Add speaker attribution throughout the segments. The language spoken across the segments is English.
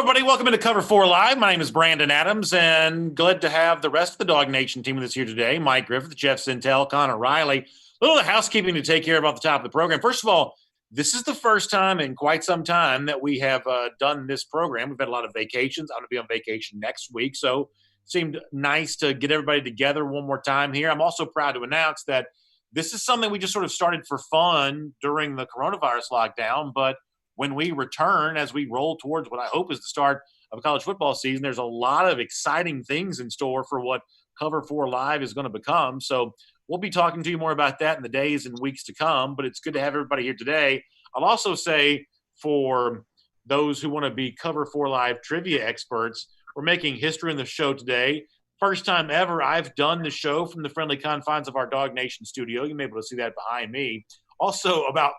Speaker 1: everybody. Welcome into Cover 4 Live. My name is Brandon Adams, and glad to have the rest of the Dog Nation team with us here today. Mike Griffith, Jeff Sintel, Connor Riley. A little housekeeping to take care of off the top of the program. First of all, this is the first time in quite some time that we have done this program. We've had a lot of vacations. I'm going to be on vacation next week, so it seemed nice to get everybody together one more time here. I'm also proud to announce that this is something we just sort of started for fun during the coronavirus lockdown, but when we return, as we roll towards what I hope is the start of a college football season, there's a lot of exciting things in store for what Cover 4 Live is going to become. So we'll be talking to you more about that in the days and weeks to come, but it's good to have everybody here today. I'll also say for those who want to be Cover 4 Live trivia experts, we're making history in the show today. First time ever I've done the show from the friendly confines of our Dog Nation studio. You may be able to see that behind me. Also, about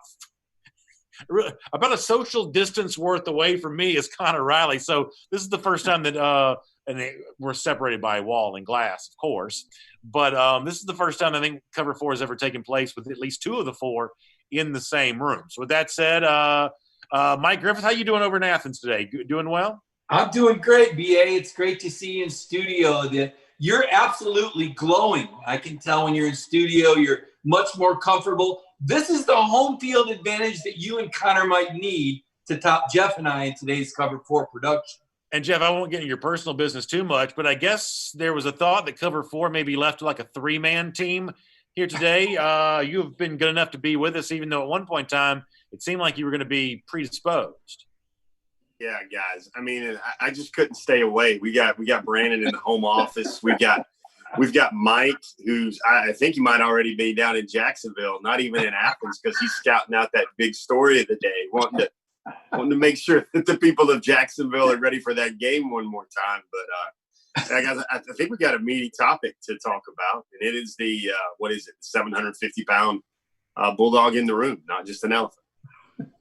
Speaker 1: a social distance worth away from me is Connor Riley. So this is the first time that we're separated by a wall and glass, of course. But this is the first time I think Cover 4 has ever taken place with at least two of the four in the same room. So with that said, Mike Griffith, how you doing over in Athens today? Doing well?
Speaker 2: I'm doing great, BA. It's great to see you in studio. You're absolutely glowing. I can tell when you're in studio, you're much more comfortable. This is the home field advantage that you and Connor might need to top Jeff and I in today's Cover 4 production.
Speaker 1: And, Jeff, I won't get into your personal business too much, but I guess there was a thought that Cover 4 maybe left like a three-man team here today. You have been good enough to be with us, even though at one point in time it seemed like you were going to be predisposed.
Speaker 3: Yeah, guys. I mean, I just couldn't stay away. We got Brandon in the home office. We've got Mike, who's I think he might already be down in Jacksonville, not even in Athens, because he's scouting out that big story of the day, wanting to make sure that the people of Jacksonville are ready for that game one more time. But I think we got a meaty topic to talk about, and it is the 750-pound bulldog in the room, not just an elephant.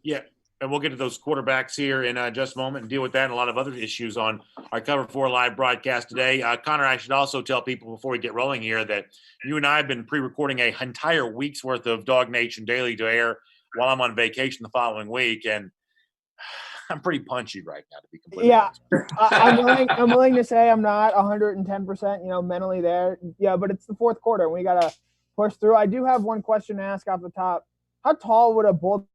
Speaker 1: Yeah. And we'll get to those quarterbacks here in just a moment and deal with that and a lot of other issues on our Cover 4 Live broadcast today. Connor, I should also tell people before we get rolling here that you and I have been pre-recording an entire week's worth of Dog Nation Daily to air while I'm on vacation the following week. And I'm pretty punchy right now, to be completely honest.
Speaker 4: I'm willing to say I'm not 110%, mentally there. Yeah, but it's the fourth quarter. And we got to push through. I do have one question to ask off the top. How tall would a bulldog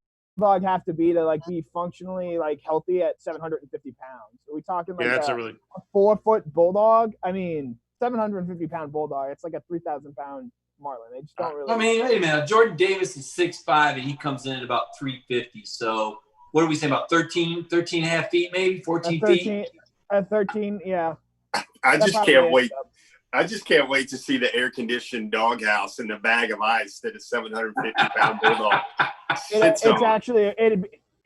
Speaker 4: have to be to be functionally healthy at 750 pounds? Are we talking a 4-foot bulldog? I mean, 750-pound bulldog, it's like a 3,000-pound Marlin. They just don't really.
Speaker 2: I mean, wait a minute. Jordan Davis is 6'5", and he comes in at about 350. So what do we say, about 13 and a half feet, maybe 14 feet?
Speaker 4: At 13, yeah.
Speaker 3: I just can't wait. I just can't wait to see the air-conditioned doghouse and the bag of ice that a 750-pound bulldog sits on.
Speaker 4: It's actually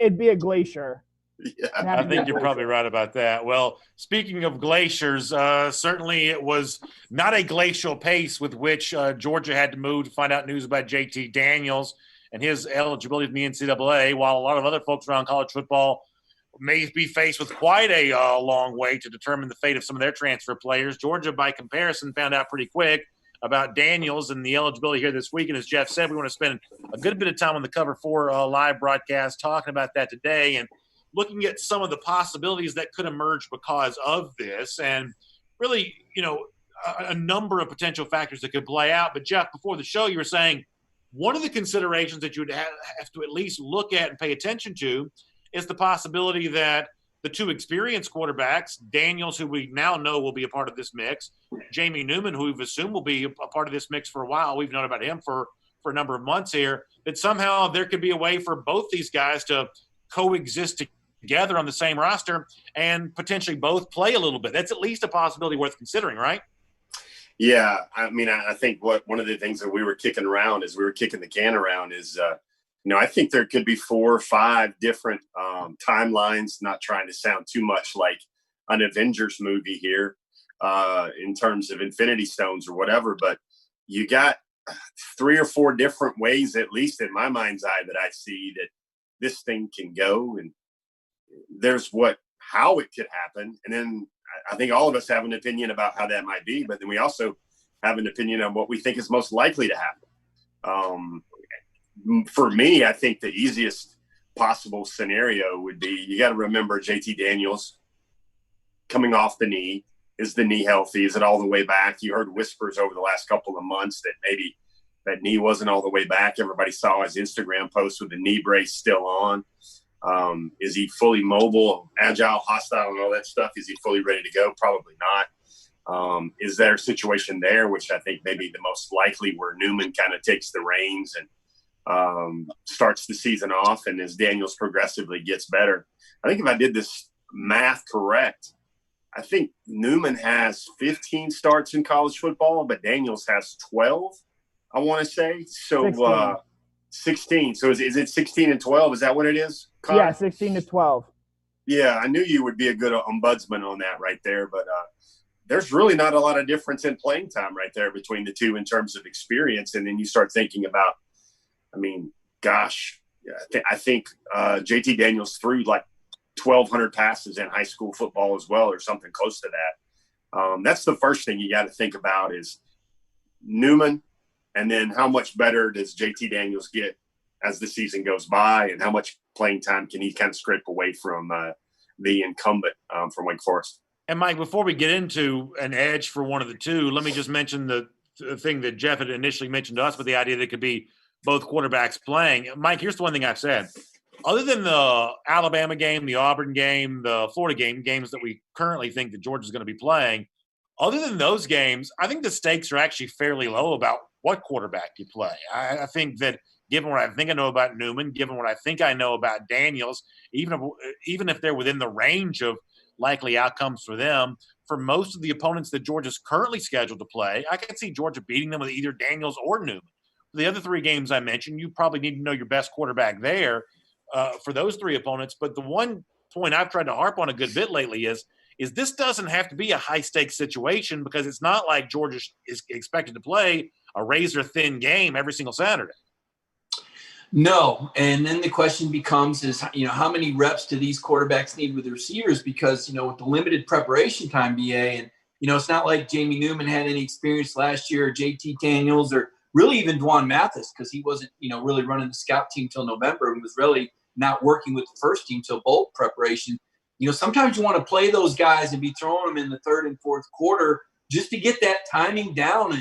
Speaker 4: it'd be a glacier.
Speaker 3: Yeah.
Speaker 1: I think you're probably right about that. Well, speaking of glaciers, certainly it was not a glacial pace with which Georgia had to move to find out news about JT Daniels and his eligibility in the NCAA, while a lot of other folks around college football may be faced with quite a long wait to determine the fate of some of their transfer players. Georgia, by comparison, found out pretty quick about Daniels and the eligibility here this week. And as Jeff said, we want to spend a good bit of time on the Cover 4 live broadcast talking about that today and looking at some of the possibilities that could emerge because of this. And really, a number of potential factors that could play out. But, Jeff, before the show, you were saying one of the considerations that you would have to at least look at and pay attention to is the possibility that the two experienced quarterbacks, Daniels, who we now know will be a part of this mix, Jamie Newman, who we've assumed will be a part of this mix for a while. We've known about him for a number of months here, that somehow there could be a way for both these guys to coexist together on the same roster and potentially both play a little bit. That's at least a possibility worth considering, right?
Speaker 3: Yeah. I mean, I think one of the things that we were kicking around as we were kicking the can around is I think there could be 4 or 5 different timelines, not trying to sound too much like an Avengers movie here in terms of Infinity Stones or whatever, but you got 3 or 4 different ways, at least in my mind's eye, that I see that this thing can go. And there's how it could happen. And then I think all of us have an opinion about how that might be, but then we also have an opinion on what we think is most likely to happen. For me, I think the easiest possible scenario would be, you got to remember JT Daniels coming off the knee? Is the knee healthy? Is it all the way back? You heard whispers over the last couple of months that maybe that knee wasn't all the way back. Everybody saw his Instagram post with the knee brace still on. Is he fully mobile, agile, hostile, and all that stuff? Is he fully ready to go? Probably not. Is there a situation there, which I think maybe the most likely, where Newman kind of takes the reins and starts the season off, and as Daniels progressively gets better? I think if I did this math correct, I think Newman has 15 starts in college football, but Daniels has 12, I want to say. So 16. So is it 16 and 12? Is that what it is, Connor?
Speaker 4: Yeah, 16 to 12.
Speaker 3: Yeah, I knew you would be a good ombudsman on that right there. But there's really not a lot of difference in playing time right there between the two in terms of experience. And then you start thinking about, I mean, gosh, I think JT Daniels threw like 1,200 passes in high school football as well, or something close to that. That's the first thing you got to think about is Newman, and then how much better does JT Daniels get as the season goes by, and how much playing time can he kind of scrape away from the incumbent from Wake Forest.
Speaker 1: And Mike, before we get into an edge for one of the two, let me just mention the thing that Jeff had initially mentioned to us with the idea that it could be both quarterbacks playing. Mike, here's the one thing I've said. Other than the Alabama game, the Auburn game, the Florida game, games that we currently think that Georgia's going to be playing, other than those games, I think the stakes are actually fairly low about what quarterback you play. I think that given what I think I know about Newman, given what I think I know about Daniels, even if they're within the range of likely outcomes for them, for most of the opponents that Georgia's currently scheduled to play, I can see Georgia beating them with either Daniels or Newman. For the other three games I mentioned, you probably need to know your best quarterback there for those three opponents. But the one point I've tried to harp on a good bit lately is this doesn't have to be a high-stakes situation, because it's not like Georgia is expected to play a razor-thin game every single Saturday.
Speaker 2: No, and then the question becomes is, how many reps do these quarterbacks need with the receivers? Because, with the limited preparation time, BA, and, it's not like Jamie Newman had any experience last year, or JT Daniels, or really even Dwan Mathis, because he wasn't, really running the scout team till November and was really not working with the first team till bowl preparation. Sometimes you want to play those guys and be throwing them in the third and fourth quarter just to get that timing down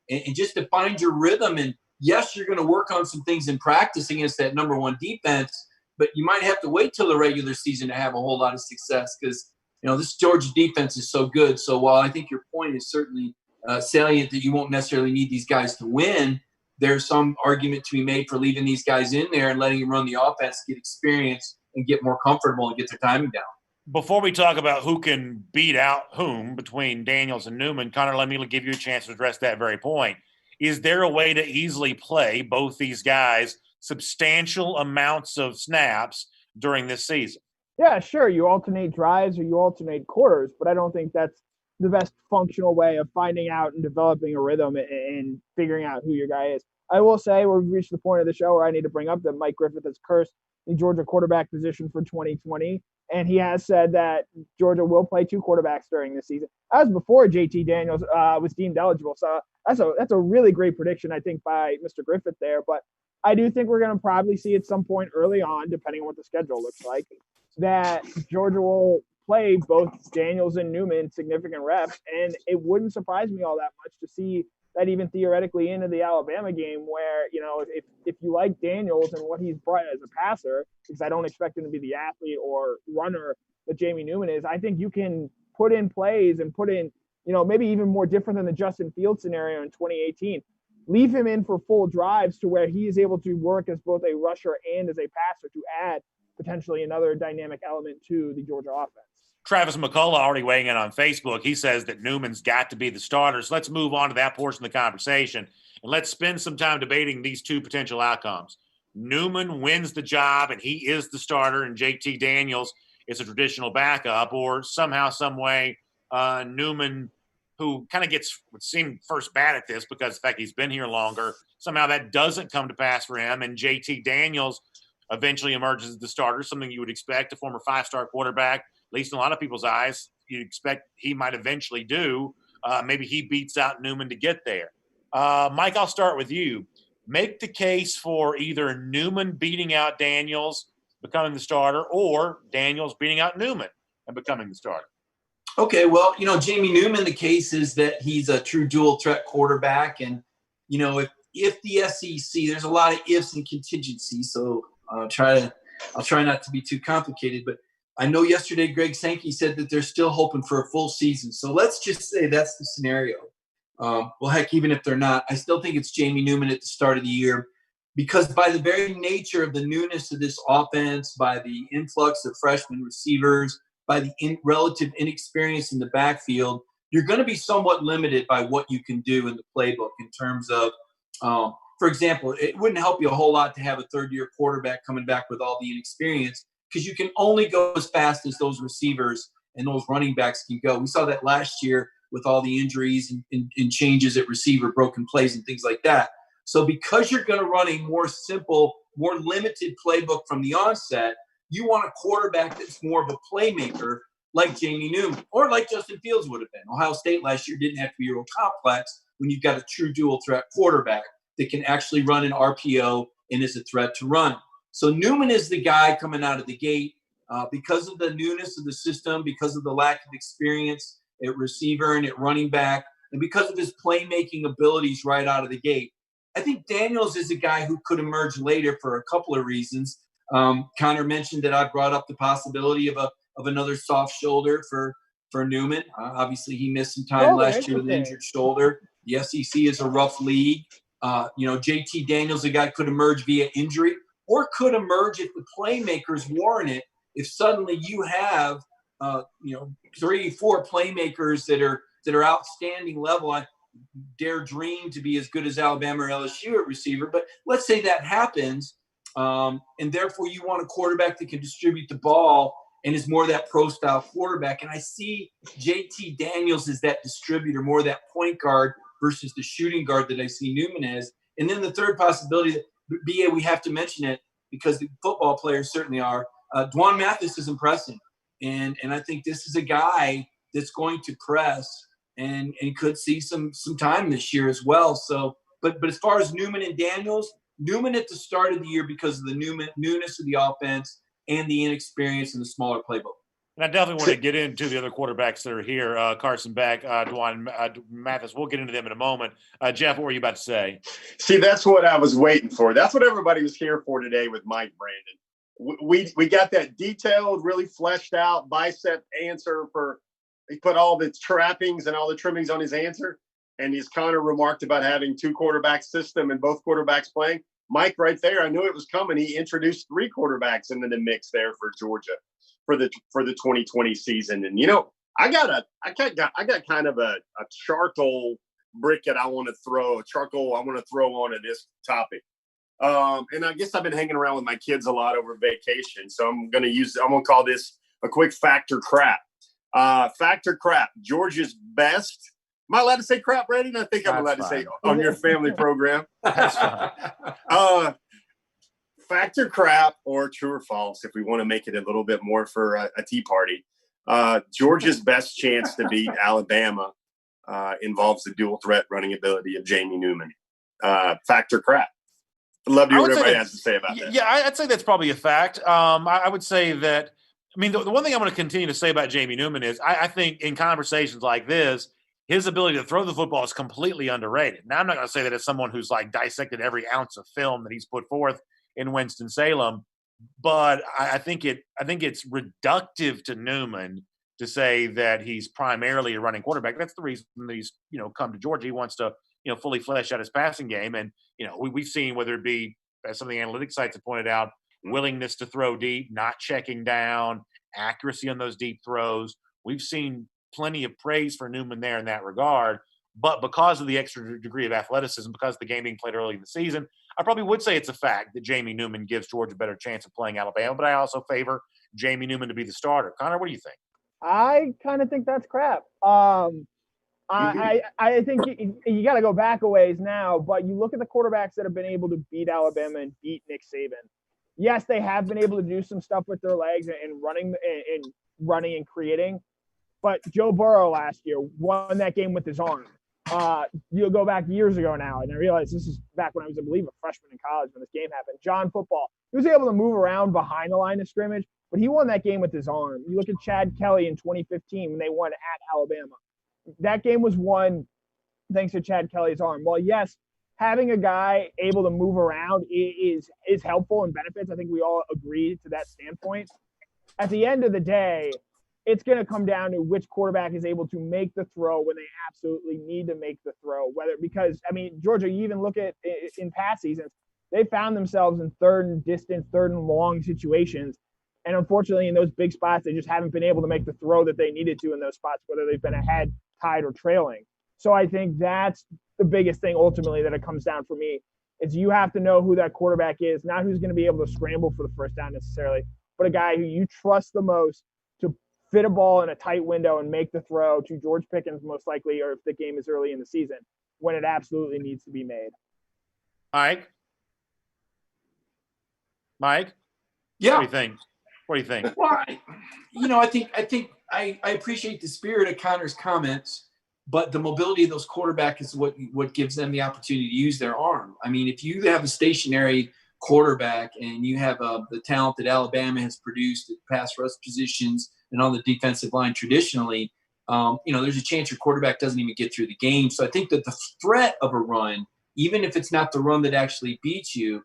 Speaker 2: and just to find your rhythm. And yes, you're going to work on some things in practice against that number one defense, but you might have to wait till the regular season to have a whole lot of success, because, this Georgia defense is so good. So while I think your point is certainly salient that you won't necessarily need these guys to win, there's some argument to be made for leaving these guys in there and letting them run the offense, get experience, and get more comfortable and get their timing down.
Speaker 1: Before we talk about who can beat out whom between Daniels and Newman, Connor, let me give you a chance to address that very point. Is there a way to easily play both these guys substantial amounts of snaps during this season?
Speaker 4: Yeah, sure. You alternate drives or you alternate quarters, but I don't think that's the best functional way of finding out and developing a rhythm and figuring out who your guy is. I will say we've reached the point of the show where I need to bring up that Mike Griffith has cursed the Georgia quarterback position for 2020, and he has said that Georgia will play two quarterbacks during this season. That was before JT Daniels was deemed eligible, so that's a really great prediction, I think, by Mr. Griffith there. But I do think we're going to probably see at some point early on, depending on what the schedule looks like, that Georgia will play both Daniels and Newman significant reps, and it wouldn't surprise me all that much to see that even theoretically into the Alabama game where, if you like Daniels and what he's brought as a passer, because I don't expect him to be the athlete or runner that Jamie Newman is, I think you can put in plays and put in, maybe even more different than the Justin Fields scenario in 2018. Leave him in for full drives to where he is able to work as both a rusher and as a passer to add potentially another dynamic element to the Georgia offense.
Speaker 1: Travis McCullough already weighing in on Facebook. He says that Newman's got to be the starter. So let's move on to that portion of the conversation, and let's spend some time debating these two potential outcomes. Newman wins the job, and he is the starter, and JT Daniels is a traditional backup, or somehow, some way, Newman, who kind of would seem first bad at this because of the fact he's been here longer, somehow that doesn't come to pass for him, and JT Daniels eventually emerges as the starter, something you would expect a former five-star quarterback, at least in a lot of people's eyes, you'd expect he might eventually do. Maybe he beats out Newman to get there. Mike, I'll start with you. Make the case for either Newman beating out Daniels, becoming the starter, or Daniels beating out Newman and becoming the starter.
Speaker 2: Okay, well, Jamie Newman, the case is that he's a true dual threat quarterback. And, if the SEC, there's a lot of ifs and contingencies. So I'll try not to be too complicated. But I know yesterday Greg Sankey said that they're still hoping for a full season. So let's just say that's the scenario. Well, heck, even if they're not, I still think it's Jamie Newman at the start of the year, because by the very nature of the newness of this offense, by the influx of freshman receivers, by the relative inexperience in the backfield, you're going to be somewhat limited by what you can do in the playbook in terms of, for example, it wouldn't help you a whole lot to have a third-year quarterback coming back with all the inexperience, because you can only go as fast as those receivers and those running backs can go. We saw that last year with all the injuries and changes at receiver, broken plays and things like that. So because you're going to run a more simple, more limited playbook from the onset, you want a quarterback that's more of a playmaker like Jamie Newman or like Justin Fields would have been. Ohio State last year didn't have to be real complex when you've got a true dual threat quarterback that can actually run an RPO and is a threat to run. So Newman is the guy coming out of the gate because of the newness of the system, because of the lack of experience at receiver and at running back, and because of his playmaking abilities right out of the gate. I think Daniels is a guy who could emerge later for a couple of reasons. Connor mentioned that I brought up the possibility of another soft shoulder for Newman. Obviously, he missed some time last year with an injured shoulder. The SEC is a rough league. JT Daniels, a guy could emerge via injury or could emerge if the playmakers warrant it. If suddenly you have 3-4 playmakers that are outstanding level. I dare dream to be as good as Alabama or LSU at receiver, but let's say that happens, and therefore you want a quarterback that can distribute the ball and is more that pro-style quarterback. And I see JT Daniels as that distributor, more that point guard versus the shooting guard that I see Newman as. And then the third possibility, BA, we have to mention it because the football players certainly are. Dwan Mathis is impressive. And I think this is a guy that's going to press and could see some time this year as well. So, but as far as Newman and Daniels, Newman at the start of the year because of the newness of the offense and the inexperience in the smaller playbook.
Speaker 1: And I definitely want to get into the other quarterbacks that are here. Carson Beck, Dwan Mathis. We'll get into them in a moment. Jeff, what were you about to say?
Speaker 3: See, that's what I was waiting for. That's what everybody was here for today with Mike Brandon. We got that detailed, really fleshed out bicep answer for – he put all the trappings and all the trimmings on his answer. And he's kind of remarked about having two quarterback system and both quarterbacks playing. Mike right there, I knew it was coming. He introduced three quarterbacks into the mix there for Georgia for the 2020 season. And, I got kind of a charcoal briquette I want to throw onto this topic. And I guess I've been hanging around with my kids a lot over vacation. So I'm going to call this a quick factor crap. Factor crap. Georgia's best. Am I allowed to say crap, Brandon? I think I'm allowed to say on your family program.
Speaker 1: That's fine.
Speaker 3: Factor crap or true or false, if we want to make it a little bit more for a tea party. Georgia's best chance to beat Alabama involves the dual threat running ability of Jamie Newman. Factor crap. I'd love to hear what everybody has to say about that.
Speaker 1: Yeah, I'd say that's probably a fact. I would say that. I mean, the one thing I'm going to continue to say about Jamie Newman is I think in conversations like this, his ability to throw the football is completely underrated. Now, I'm not going to say that as someone who's like dissected every ounce of film that he's put forth in Winston-Salem, but I think it's reductive to Newman to say that he's primarily a running quarterback. That's the reason that he's come to Georgia. He wants to fully flesh out his passing game, and we've seen whether it be as some of the analytics sites have pointed out, willingness to throw deep, not checking down, accuracy on those deep throws. We've seen plenty of praise for Newman there in that regard. But because of the extra degree of athleticism, because of the game being played early in the season, I probably would say it's a fact that Jamie Newman gives Georgia a better chance of playing Alabama. But I also favor Jamie Newman to be the starter. Connor, what do you think?
Speaker 4: I kind of think that's crap. I think you got to go back a ways now, but you look at the quarterbacks that have been able to beat Alabama and beat Nick Saban. Yes, they have been able to do some stuff with their legs and running and creating. But Joe Burrow last year won that game with his arm. You'll go back years ago now, and I realize this is back when I was, I believe, a freshman in college when this game happened. John Football, he was able to move around behind the line of scrimmage, but he won that game with his arm. You look at Chad Kelly in 2015 when they won at Alabama. That game was won thanks to Chad Kelly's arm. Well, yes, having a guy able to move around is helpful and benefits. I think we all agree to that standpoint. At the end of the day, it's going to come down to which quarterback is able to make the throw when they absolutely need to make the throw. Because Georgia, you even look at in past seasons, they found themselves in third and distance, third and long situations. And unfortunately, in those big spots, they just haven't been able to make the throw that they needed to in those spots, whether they've been ahead, tied, or trailing. So I think that's the biggest thing ultimately that it comes down for me is you have to know who that quarterback is, not who's going to be able to scramble for the first down necessarily, but a guy who you trust the most to fit a ball in a tight window and make the throw to George Pickens most likely, or if the game is early in the season, when it absolutely needs to be made.
Speaker 1: Mike?
Speaker 2: Yeah.
Speaker 1: What do you think?
Speaker 2: Well, I appreciate the spirit of Connor's comments, but the mobility of those quarterbacks is what gives them the opportunity to use their arm. I mean, if you have a stationary quarterback and you have the talent that Alabama has produced at pass rush positions and on the defensive line traditionally, there's a chance your quarterback doesn't even get through the game. So I think that the threat of a run, even if it's not the run that actually beats you,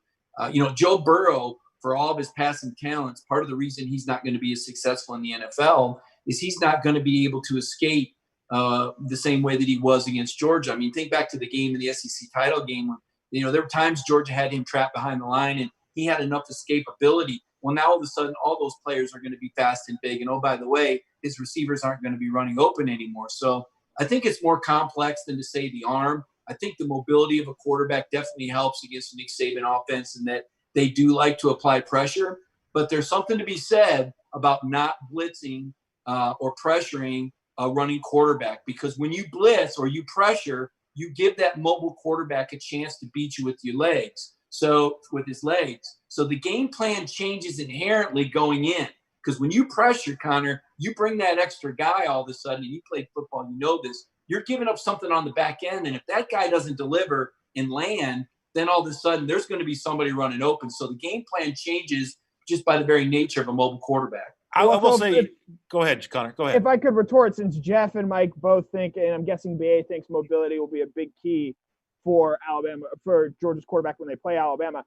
Speaker 2: Joe Burrow, for all of his passing talents, part of the reason he's not going to be as successful in the NFL is he's not going to be able to escape the same way that he was against Georgia. I mean, think back to the game in the SEC title game when, there were times Georgia had him trapped behind the line and he had enough escapability. Well, now all of a sudden, all those players are going to be fast and big. And, oh, by the way, his receivers aren't going to be running open anymore. So I think it's more complex than to say the arm. I think the mobility of a quarterback definitely helps against Nick Saban offense and that they do like to apply pressure. But there's something to be said about not blitzing or pressuring a running quarterback, because when you blitz or you pressure, you give that mobile quarterback a chance to beat you with your legs. So with his legs. So the game plan changes inherently going in, because when you pressure, Connor, you bring that extra guy all of a sudden, and you played football, you know this, you're giving up something on the back end. And if that guy doesn't deliver and land, then all of a sudden there's going to be somebody running open. So the game plan changes just by the very nature of a mobile quarterback.
Speaker 1: I will say, go ahead, Connor. Go ahead.
Speaker 4: If I could retort, since Jeff and Mike both think, and I'm guessing BA thinks mobility will be a big key for Georgia's quarterback when they play Alabama.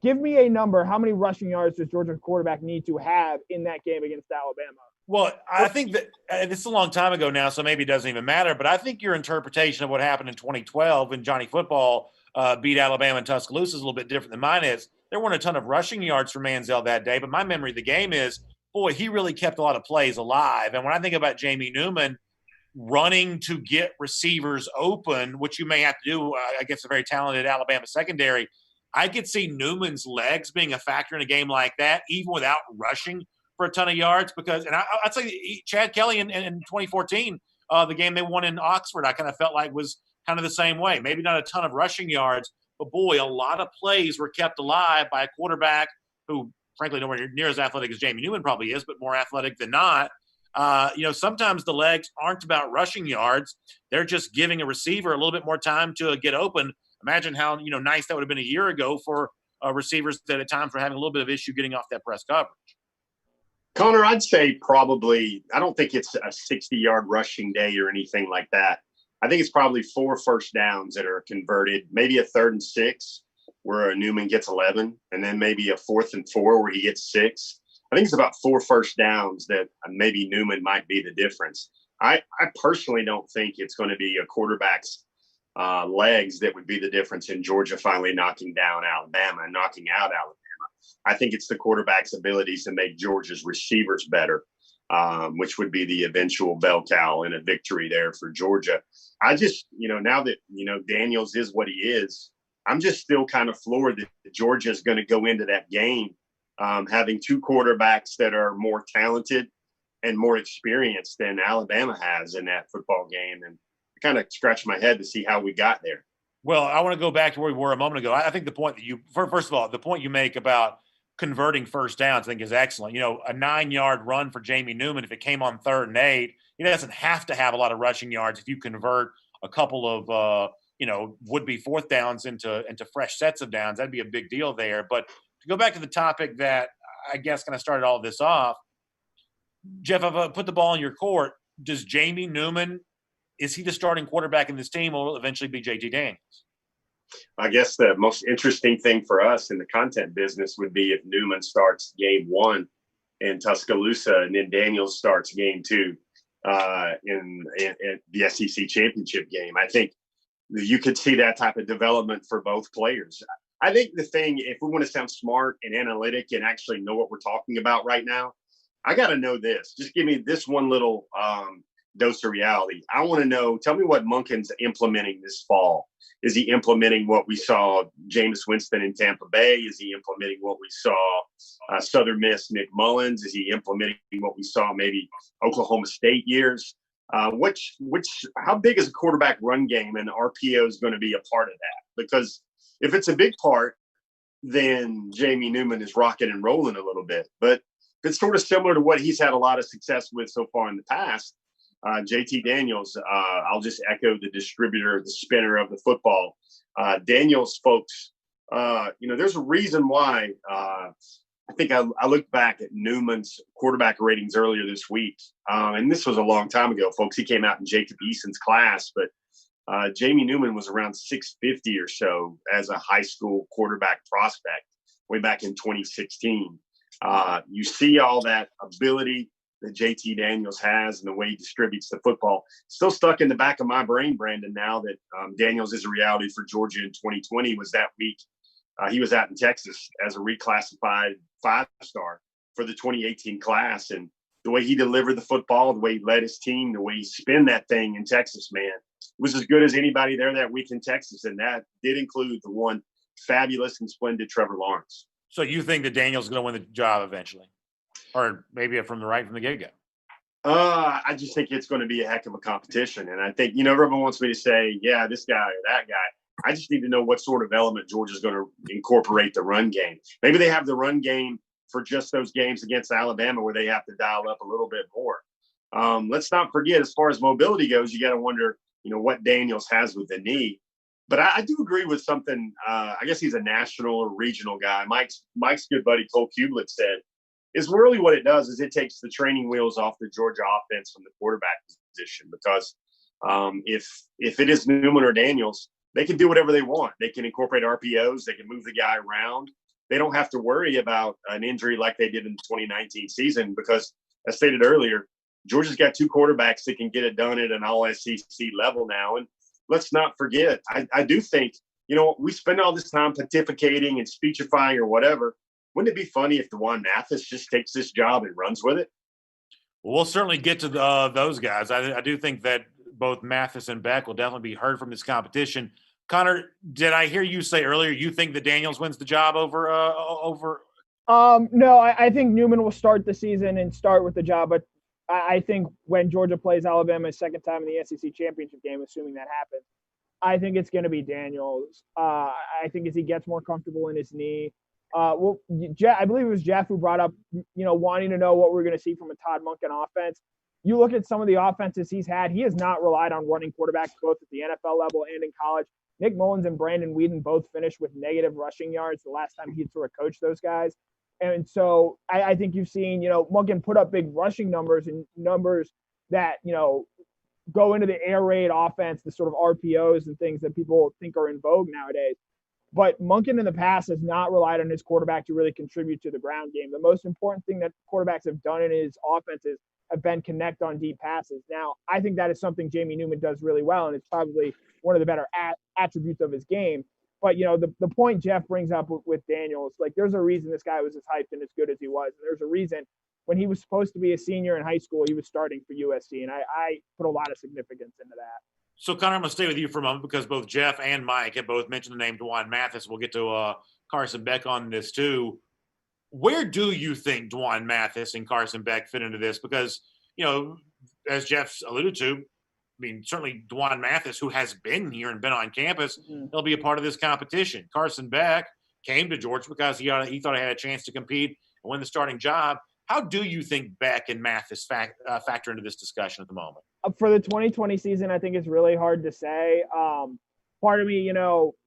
Speaker 4: Give me a number. How many rushing yards does Georgia's quarterback need to have in that game against Alabama?
Speaker 1: Well, I think that this is a long time ago now, so maybe it doesn't even matter. But I think your interpretation of what happened in 2012 when Johnny Football beat Alabama in Tuscaloosa is a little bit different than mine is. There weren't a ton of rushing yards for Manziel that day, but my memory of the game is, boy, he really kept a lot of plays alive. And when I think about Jamie Newman running to get receivers open, which you may have to do against a very talented Alabama secondary, I could see Newman's legs being a factor in a game like that, even without rushing for a ton of yards. Because, and I'd say Chad Kelly in 2014, the game they won in Oxford, I kind of felt like was kind of the same way. Maybe not a ton of rushing yards, but boy, a lot of plays were kept alive by a quarterback who, frankly, nowhere near as athletic as Jamie Newman probably is, but more athletic than not. Sometimes the legs aren't about rushing yards. They're just giving a receiver a little bit more time to get open. Imagine how, nice that would have been a year ago for receivers that at times were having a little bit of issue getting off that press coverage.
Speaker 3: Connor, I'd say probably, I don't think it's a 60-yard rushing day or anything like that. I think it's probably 4 first downs that are converted, maybe a 3rd and 6 where Newman gets 11, and then maybe a 4th and 4 where he gets 6. I think it's about 4 first downs that maybe Newman might be the difference. I personally don't think it's going to be a quarterback's legs that would be the difference in Georgia finally knocking down Alabama and knocking out Alabama. I think it's the quarterback's abilities to make Georgia's receivers better, which would be the eventual bell cow and a victory there for Georgia. I just, now that, Daniels is what he is, I'm just still kind of floored that Georgia is going to go into that game having 2 quarterbacks that are more talented and more experienced than Alabama has in that football game. And I kind of scratched my head to see how we got there.
Speaker 1: Well, I want to go back to where we were a moment ago. I think the point that first of all, the point you make about converting first downs, I think is excellent. A 9-yard run for Jamie Newman, if it came on 3rd and 8, he doesn't have to have a lot of rushing yards if you convert a couple of would-be fourth downs into fresh sets of downs. That'd be a big deal there. But to go back to the topic that I guess kind of started all this off, Jeff, if I put the ball in your court, does Jamie Newman, is he the starting quarterback in this team, or will it eventually be JT Daniels?
Speaker 3: I guess the most interesting thing for us in the content business would be if Newman starts game 1 in Tuscaloosa and then Daniels starts game 2 in the SEC championship game. I think you could see that type of development for both players. I think the thing, if we want to sound smart and analytic and actually know what we're talking about right now, I got to know this. Just give me this one little dose of reality. I want to know, tell me what Monken's implementing this fall. Is he implementing what we saw Jameis Winston in Tampa Bay? Is he implementing what we saw Southern Miss Nick Mullins? Is he implementing what we saw maybe Oklahoma State years? How big is a quarterback run game, and RPO is going to be a part of that? Because if it's a big part, then Jamie Newman is rocking and rolling a little bit. But if it's sort of similar to what he's had a lot of success with so far in the past, JT Daniels, I'll just echo the distributor, the spinner of the football. Daniels folks, there's a reason why I think I looked back at Newman's quarterback ratings earlier this week. And this was a long time ago, folks. He came out in Jacob Eason's class, but Jamie Newman was around 650 or so as a high school quarterback prospect way back in 2016. You see all that ability that JT Daniels has and the way he distributes the football. Still stuck in the back of my brain, Brandon, now that Daniels is a reality for Georgia in 2020 was that week. He was out in Texas as a reclassified 5-star for the 2018 class. And the way he delivered the football, the way he led his team, the way he spun that thing in Texas, man, was as good as anybody there that week in Texas. And that did include the one fabulous and splendid Trevor Lawrence.
Speaker 1: So you think that Daniels is going to win the job eventually? Or maybe from the get-go?
Speaker 3: I just think it's going to be a heck of a competition. And I think, everyone wants me to say, yeah, this guy or that guy. I just need to know what sort of element Georgia's going to incorporate the run game. Maybe they have the run game for just those games against Alabama where they have to dial up a little bit more. Let's not forget, as far as mobility goes, you got to wonder, what Daniels has with the knee. But I do agree with something. I guess he's a national or regional guy. Mike's good buddy Cole Kublet said, is really what it does is it takes the training wheels off the Georgia offense from the quarterback position. Because if it is Newman or Daniels, they can do whatever they want. They can incorporate RPOs. They can move the guy around. They don't have to worry about an injury like they did in the 2019 season because, as stated earlier, Georgia's got 2 quarterbacks that can get it done at an all-SEC level now. And let's not forget, I do think, we spend all this time pontificating and speechifying or whatever. Wouldn't it be funny if DeJuan Mathis just takes this job and runs with it?
Speaker 1: Well, we'll certainly get to those guys. I do think that both Mathis and Beck will definitely be heard from this competition. Connor, did I hear you say earlier you think that Daniels wins the job over?
Speaker 4: No, I think Newman will start the season and start with the job, but I think when Georgia plays Alabama a second time in the SEC championship game, assuming that happens, I think it's going to be Daniels. I think as he gets more comfortable in his knee. I believe it was Jeff who brought up, wanting to know what we're going to see from a Todd Monken offense. You look at some of the offenses he's had, he has not relied on running quarterbacks both at the NFL level and in college. Nick Mullins and Brandon Weeden both finished with negative rushing yards the last time he sort of coached those guys. And so I think you've seen, Monken put up big rushing numbers and numbers that, go into the air raid offense, the sort of RPOs and things that people think are in vogue nowadays. But Monken in the past has not relied on his quarterback to really contribute to the ground game. The most important thing that quarterbacks have done in his offenses have been connect on deep passes. Now, I think that is something Jamie Newman does really well, and it's probably one of the better attributes of his game. But, the point Jeff brings up with Daniels, like there's a reason this guy was as hyped and as good as he was. And there's a reason when he was supposed to be a senior in high school, he was starting for USC. And I put a lot of significance into that.
Speaker 1: So, Connor, I'm going to stay with you for a moment because both Jeff and Mike have both mentioned the name DeJuan Mathis. We'll get to Carson Beck on this too. Where do you think DeJuan Mathis and Carson Beck fit into this? Because, as Jeff's alluded to, certainly DeJuan Mathis, who has been here and been on campus, he'll be a part of this competition. Carson Beck came to Georgia because he thought he had a chance to compete and win the starting job. How do you think Beck and Mathis factor into this discussion at the moment?
Speaker 4: For the 2020 season, I think it's really hard to say. Part of me,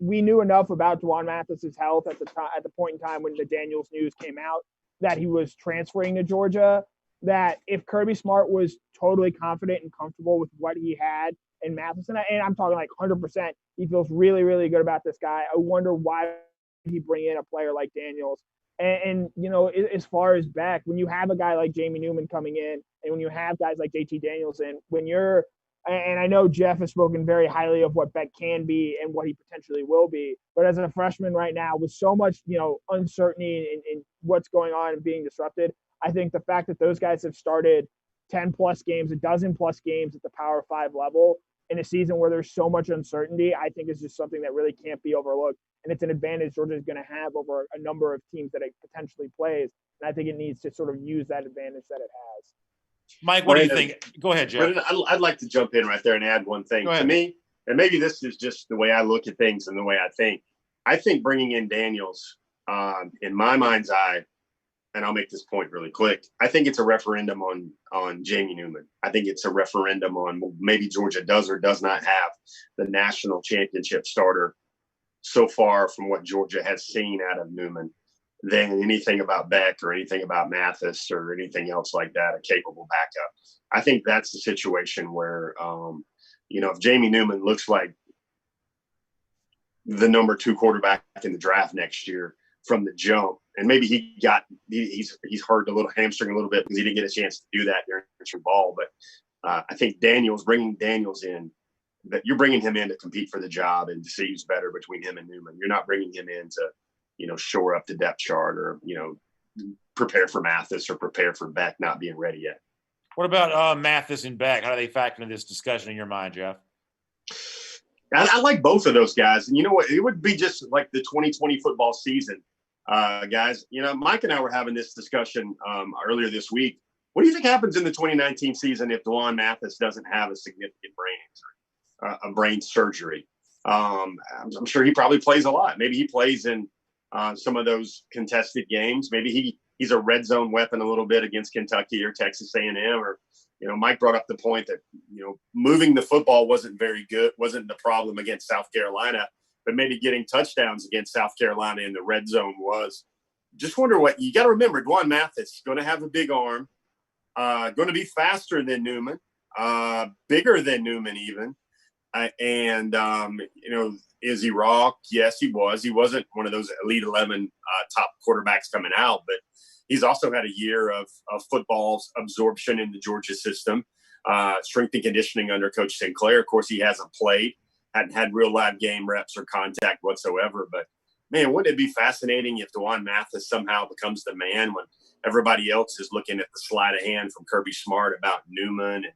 Speaker 4: we knew enough about Dwan Mathis's health at the point in time when the Daniels news came out that he was transferring to Georgia. That if Kirby Smart was totally confident and comfortable with what he had in Mathis, and I'm talking like 100%, he feels really, really good about this guy. I wonder why he bring in a player like Daniels. And as far as Beck, when you have a guy like Jamie Newman coming in, and when you have guys like JT Daniels in, and I know Jeff has spoken very highly of what Beck can be and what he potentially will be, but as a freshman right now, with so much uncertainty in what's going on and being disrupted, I think the fact that those guys have started 10 plus games, a dozen plus games at the Power 5 level in a season where there's so much uncertainty, I think is just something that really can't be overlooked. And it's an advantage Georgia is going to have over a number of teams that it potentially plays. And I think it needs to sort of use that advantage that it has.
Speaker 1: Mike, what do you think? Go ahead, Jeff.
Speaker 3: Brandon, I'd like to jump in right there and add one thing. To me, and maybe this is just the way I look at things and the way I think bringing in Daniels, in my mind's eye, and I'll make this point really quick, I think it's a referendum on Jamie Newman. I think it's a referendum on maybe Georgia does or does not have the national championship starter so far from what Georgia has seen out of Newman than anything about Beck or anything about Mathis or anything else like that, a capable backup. I think that's the situation where, if Jamie Newman looks like the number 2 quarterback in the draft next year from the jump, and maybe he's hurt a little hamstring a little bit because he didn't get a chance to do that during spring ball. But I think bringing Daniels in, that you're bringing him in to compete for the job and to see who's better between him and Newman. You're not bringing him in to, shore up the depth chart or, prepare for Mathis or prepare for Beck not being ready yet.
Speaker 1: What about Mathis and Beck? How do they factor into this discussion in your mind, Jeff?
Speaker 3: I like both of those guys. And you know what? It would be just like the 2020 football season, guys. Mike and I were having this discussion earlier this week. What do you think happens in the 2019 season if Dwan Mathis doesn't have a significant brain injury, a brain surgery? I'm sure he probably plays a lot. Maybe he plays in some of those contested games. Maybe he's a red zone weapon a little bit against Kentucky or Texas A&M. Or, Mike brought up the point that, moving the football wasn't the problem against South Carolina, but maybe getting touchdowns against South Carolina in the red zone was. Just wonder what you got to remember. Dwan Mathis going to have a big arm, going to be faster than Newman, bigger than Newman even. Is he raw? Yes, he was. He wasn't one of those Elite 11 top quarterbacks coming out, but he's also had a year of football absorption in the Georgia system, strength and conditioning under Coach Sinclair. Of course, he hasn't played, hadn't had real live game reps or contact whatsoever. But, man, wouldn't it be fascinating if Dwan Mathis somehow becomes the man when everybody else is looking at the sleight of hand from Kirby Smart about Newman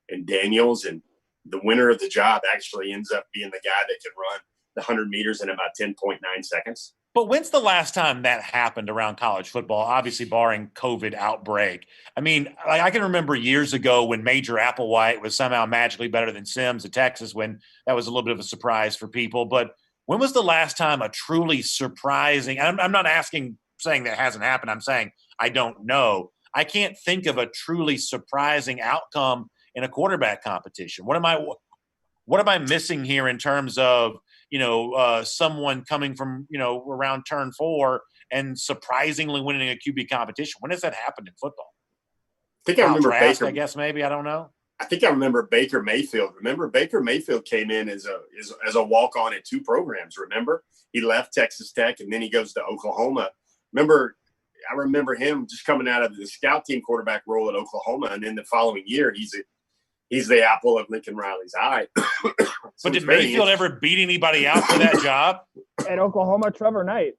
Speaker 3: and Daniels, and the winner of the job actually ends up being the guy that can run the 100 meters in about 10.9 seconds.
Speaker 1: But when's the last time that happened around college football, obviously barring COVID outbreak? I mean, I can remember years ago when Major Applewhite was somehow magically better than Sims at Texas, when that was a little bit of a surprise for people. But when was the last time a truly surprising – I'm not saying that hasn't happened. I'm saying I don't know. I can't think of a truly surprising outcome in a quarterback competition. What am I missing here in terms of – someone coming from, around turn 4 and surprisingly winning a QB competition? When has that happened in football?
Speaker 3: I think I remember
Speaker 1: Baker. I guess maybe, I don't know.
Speaker 3: I think I remember Baker Mayfield. Remember, Baker Mayfield came in as a walk-on at 2 programs. Remember, he left Texas Tech and then he goes to Oklahoma. I remember him just coming out of the scout team quarterback role at Oklahoma, and then the following year he's the apple of Lincoln Riley's eye.
Speaker 1: But did Mayfield ever beat anybody out for that job?
Speaker 4: At Oklahoma, Trevor Knight,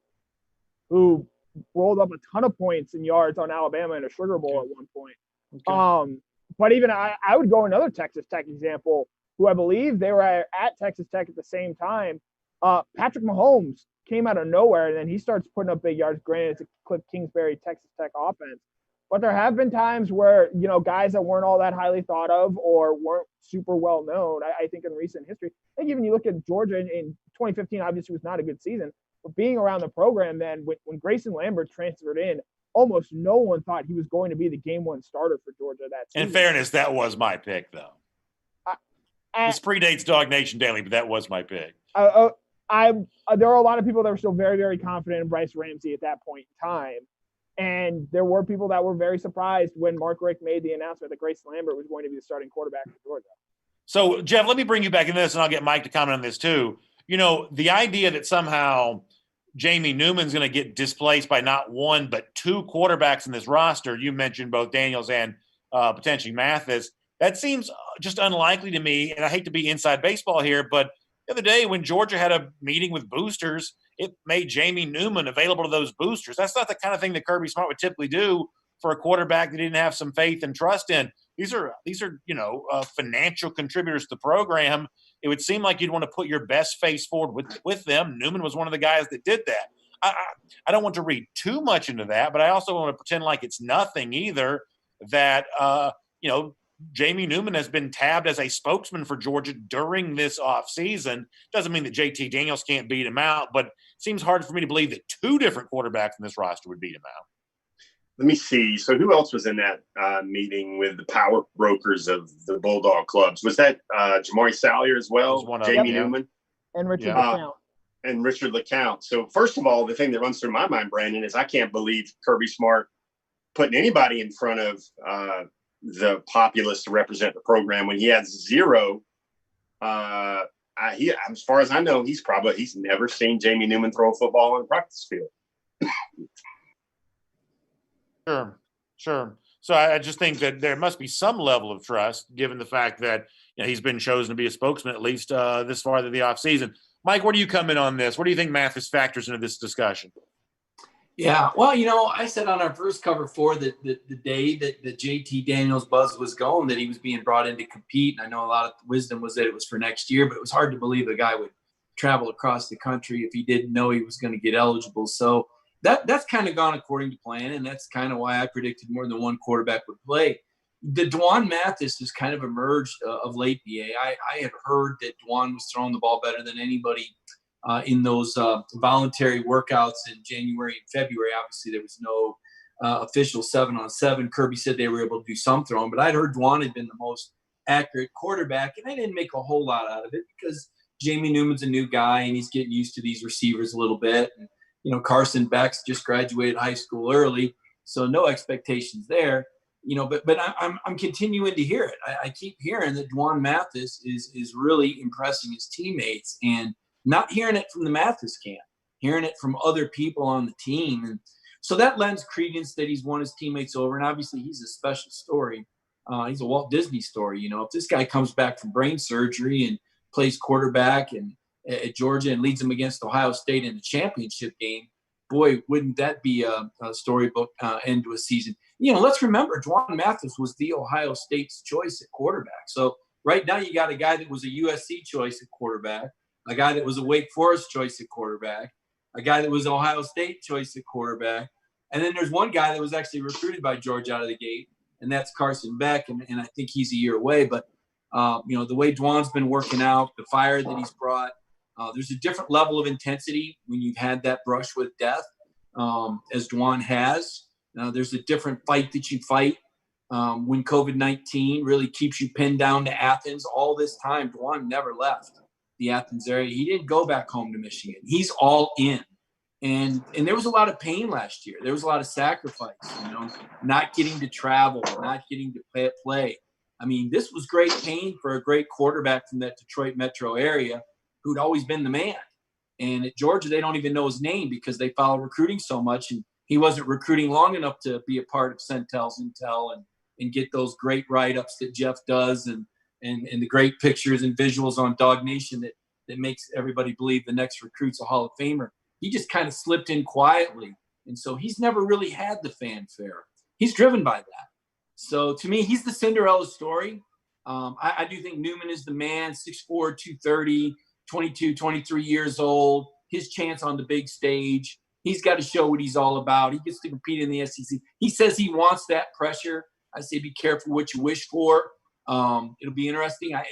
Speaker 4: who rolled up a ton of points and yards on Alabama in a Sugar Bowl at one point. Okay. But even I would go another Texas Tech example, who I believe they were at Texas Tech at the same time. Patrick Mahomes came out of nowhere, and then he starts putting up big yards. Granted, it's a Cliff Kingsbury Texas Tech offense. But there have been times where, guys that weren't all that highly thought of or weren't super well known, I think in recent history. I think even you look at Georgia in 2015, obviously was not a good season. But being around the program then, when Grayson Lambert transferred in, almost no one thought he was going to be the game 1 starter for Georgia that season.
Speaker 1: In fairness, that was my pick, though. This predates Dog Nation Daily, but that was my pick.
Speaker 4: There are a lot of people that were still very, very confident in Bryce Ramsey at that point in time. And there were people that were very surprised when Mark Richt made the announcement that Grace Lambert was going to be the starting quarterback for Georgia.
Speaker 1: So, Jeff, let me bring you back in this, and I'll get Mike to comment on this too. You know, the idea that somehow Jamie Newman's going to get displaced by not one but two quarterbacks in this roster, you mentioned both Daniels and potentially Mathis, that seems just unlikely to me, and I hate to be inside baseball here, but the other day when Georgia had a meeting with boosters, it made Jamie Newman available to those boosters. That's not the kind of thing that Kirby Smart would typically do for a quarterback that didn't have some faith and trust in. These are financial contributors to the program. It would seem like you'd want to put your best face forward with them. Newman was one of the guys that did that. I don't want to read too much into that, but I also want to pretend like it's nothing either that, Jamie Newman has been tabbed as a spokesman for Georgia during this offseason. Doesn't mean that JT Daniels can't beat him out, but it seems hard for me to believe that two different quarterbacks in this roster would beat him out.
Speaker 3: Let me see. So who else was in that meeting with the power brokers of the Bulldog clubs? Was that Jamari Salyer as well? Jamie Newman?
Speaker 4: And Richard LeCount.
Speaker 3: And Richard LeCount. So first of all, the thing that runs through my mind, Brandon, is I can't believe Kirby Smart putting anybody in front of the populace to represent the program when he has zero. As far as I know, he's never seen Jamie Newman throw a football on a practice field.
Speaker 1: Sure. So I just think that there must be some level of trust, given the fact that he's been chosen to be a spokesman at least this far into the offseason. Mike, where do you come in on this? What do you think Mathis factors into this discussion?
Speaker 2: Yeah, well, I said on our first cover the day that the JT Daniels buzz was going, that he was being brought in to compete. And I know a lot of wisdom was that it was for next year, but it was hard to believe a guy would travel across the country if he didn't know he was going to get eligible. So that's kind of gone according to plan, and that's kind of why I predicted more than one quarterback would play. The Dwan Mathis has kind of emerged of late, BA. I had heard that Dwan was throwing the ball better than anybody in those voluntary workouts in January and February. Obviously, there was no official 7-on-7. Kirby said they were able to do some throwing, but I'd heard Dwan had been the most accurate quarterback, and I didn't make a whole lot out of it because Jamie Newman's a new guy, and he's getting used to these receivers a little bit. And, Carson Beck's just graduated high school early, so no expectations there. But I'm continuing to hear it. I keep hearing that Dwan Mathis is really impressing his teammates, and not hearing it from the Mathis camp, hearing it from other people on the team. And so that lends credence that he's won his teammates over. And obviously he's a special story. He's a Walt Disney story. If this guy comes back from brain surgery and plays quarterback at Georgia and leads them against Ohio State in the championship game, boy, wouldn't that be a storybook end to a season. Let's remember, Dwan Mathis was the Ohio State's choice at quarterback. So right now you got a guy that was a USC choice at quarterback, a guy that was a Wake Forest choice at quarterback, a guy that was Ohio State choice at quarterback, and then there's one guy that was actually recruited by Georgia out of the gate, and that's Carson Beck, and I think he's a year away. But, the way Dwan's been working out, the fire that he's brought, there's a different level of intensity when you've had that brush with death, as Dwan has. There's a different fight that you fight when COVID-19 really keeps you pinned down to Athens. All this time, Dwan never left the Athens area. He didn't go back home to Michigan. He's all in. And there was a lot of pain last year. There was a lot of sacrifice, not getting to travel, not getting to play. I mean, this was great pain for a great quarterback from that Detroit metro area who'd always been the man. And at Georgia, they don't even know his name because they follow recruiting so much. And he wasn't recruiting long enough to be a part of Centel's Intel and get those great write-ups that Jeff does and the great pictures and visuals on Dog Nation that makes everybody believe the next recruit's a Hall of Famer. He just kind of slipped in quietly. And so he's never really had the fanfare. He's driven by that. So to me, he's the Cinderella story. I do think Newman is the man, 6'4", 230, 22, 23 years old, his chance on the big stage. He's got to show what he's all about. He gets to compete in the SEC. He says he wants that pressure. I say be careful what you wish for. It'll be interesting. I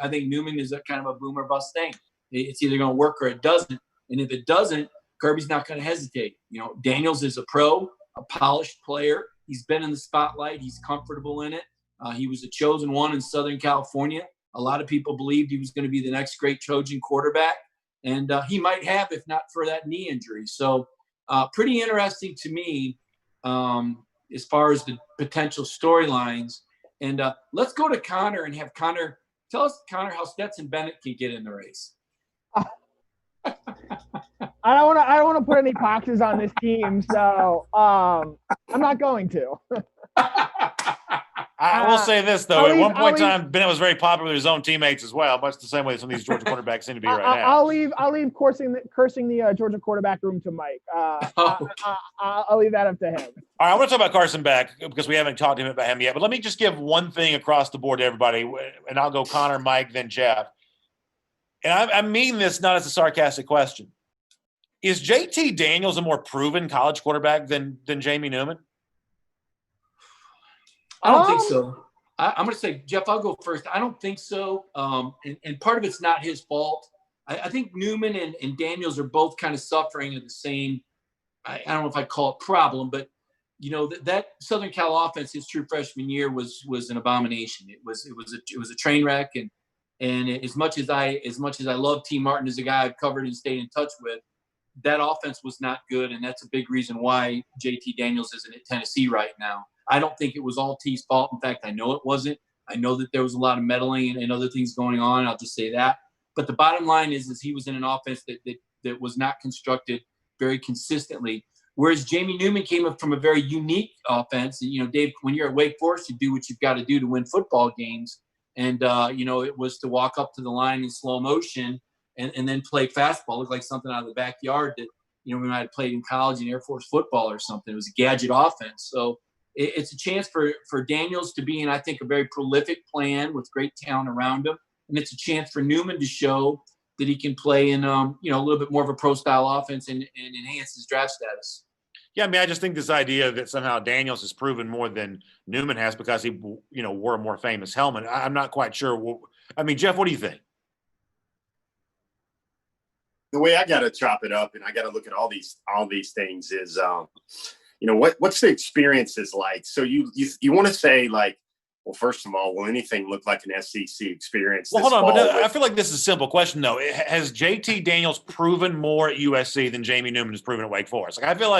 Speaker 2: think Newman is a kind of a boom or bust thing. It's either going to work or it doesn't. And if it doesn't, Kirby's not going to hesitate. Daniels is a pro, a polished player. He's been in the spotlight. He's comfortable in it. He was a chosen one in Southern California. A lot of people believed he was going to be the next great Trojan quarterback, and he might have if not for that knee injury. So pretty interesting to me as far as the potential storylines. And let's go to Connor and have Connor tell us, Connor, how Stetson Bennett can get in the race.
Speaker 4: I don't want to put any boxes on this team, so I'm not going to.
Speaker 1: I will say this, though. At one point in time, Bennett was very popular with his own teammates as well, much the same way some of these Georgia quarterbacks seem to be right now.
Speaker 4: I'll leave cursing the Georgia quarterback room to Mike. I'll leave that up to him.
Speaker 1: All right, I want to talk about Carson Beck because we haven't talked to him about him yet. But let me just give one thing across the board to everybody, and I'll go Connor, Mike, then Jeff. And I mean this not as a sarcastic question. Is JT Daniels a more proven college quarterback than Jamie Newman?
Speaker 2: I don't think so. I'm going to say, Jeff, I'll go first. I don't think so. And part of it's not his fault. I think Newman and Daniels are both kind of suffering of the same, I don't know if I'd call it problem, but, that Southern Cal offense his true freshman year was an abomination. It was a train wreck. And as much as I love T. Martin as a guy I've covered and stayed in touch with, that offense was not good. And that's a big reason why JT Daniels isn't at Tennessee right now. I don't think it was all T's fault. In fact, I know it wasn't. I know that there was a lot of meddling and other things going on. I'll just say that. But the bottom line is he was in an offense that was not constructed very consistently. Whereas Jamie Newman came up from a very unique offense. And, Dave, when you're at Wake Forest, you do what you've got to do to win football games. And, it was to walk up to the line in slow motion and then play fastball. It looked like something out of the backyard that, we might have played in college in Air Force football or something. It was a gadget offense. So it's a chance for Daniels to be in, I think, a very prolific plan with great talent around him. And it's a chance for Newman to show that he can play in, a little bit more of a pro-style offense and enhance his draft status.
Speaker 1: Yeah, I just think this idea that somehow Daniels has proven more than Newman has because he, wore a more famous helmet. I'm not quite sure. Jeff, what do you think?
Speaker 3: The way I got to chop it up and I got to look at all these things is, what's the experiences like? So you want to say like, well, first of all, will anything look like an SEC experience?
Speaker 1: Well, hold on, but I feel like this is a simple question though. Has JT Daniels proven more at USC than Jamie Newman has proven at Wake Forest? Like, I feel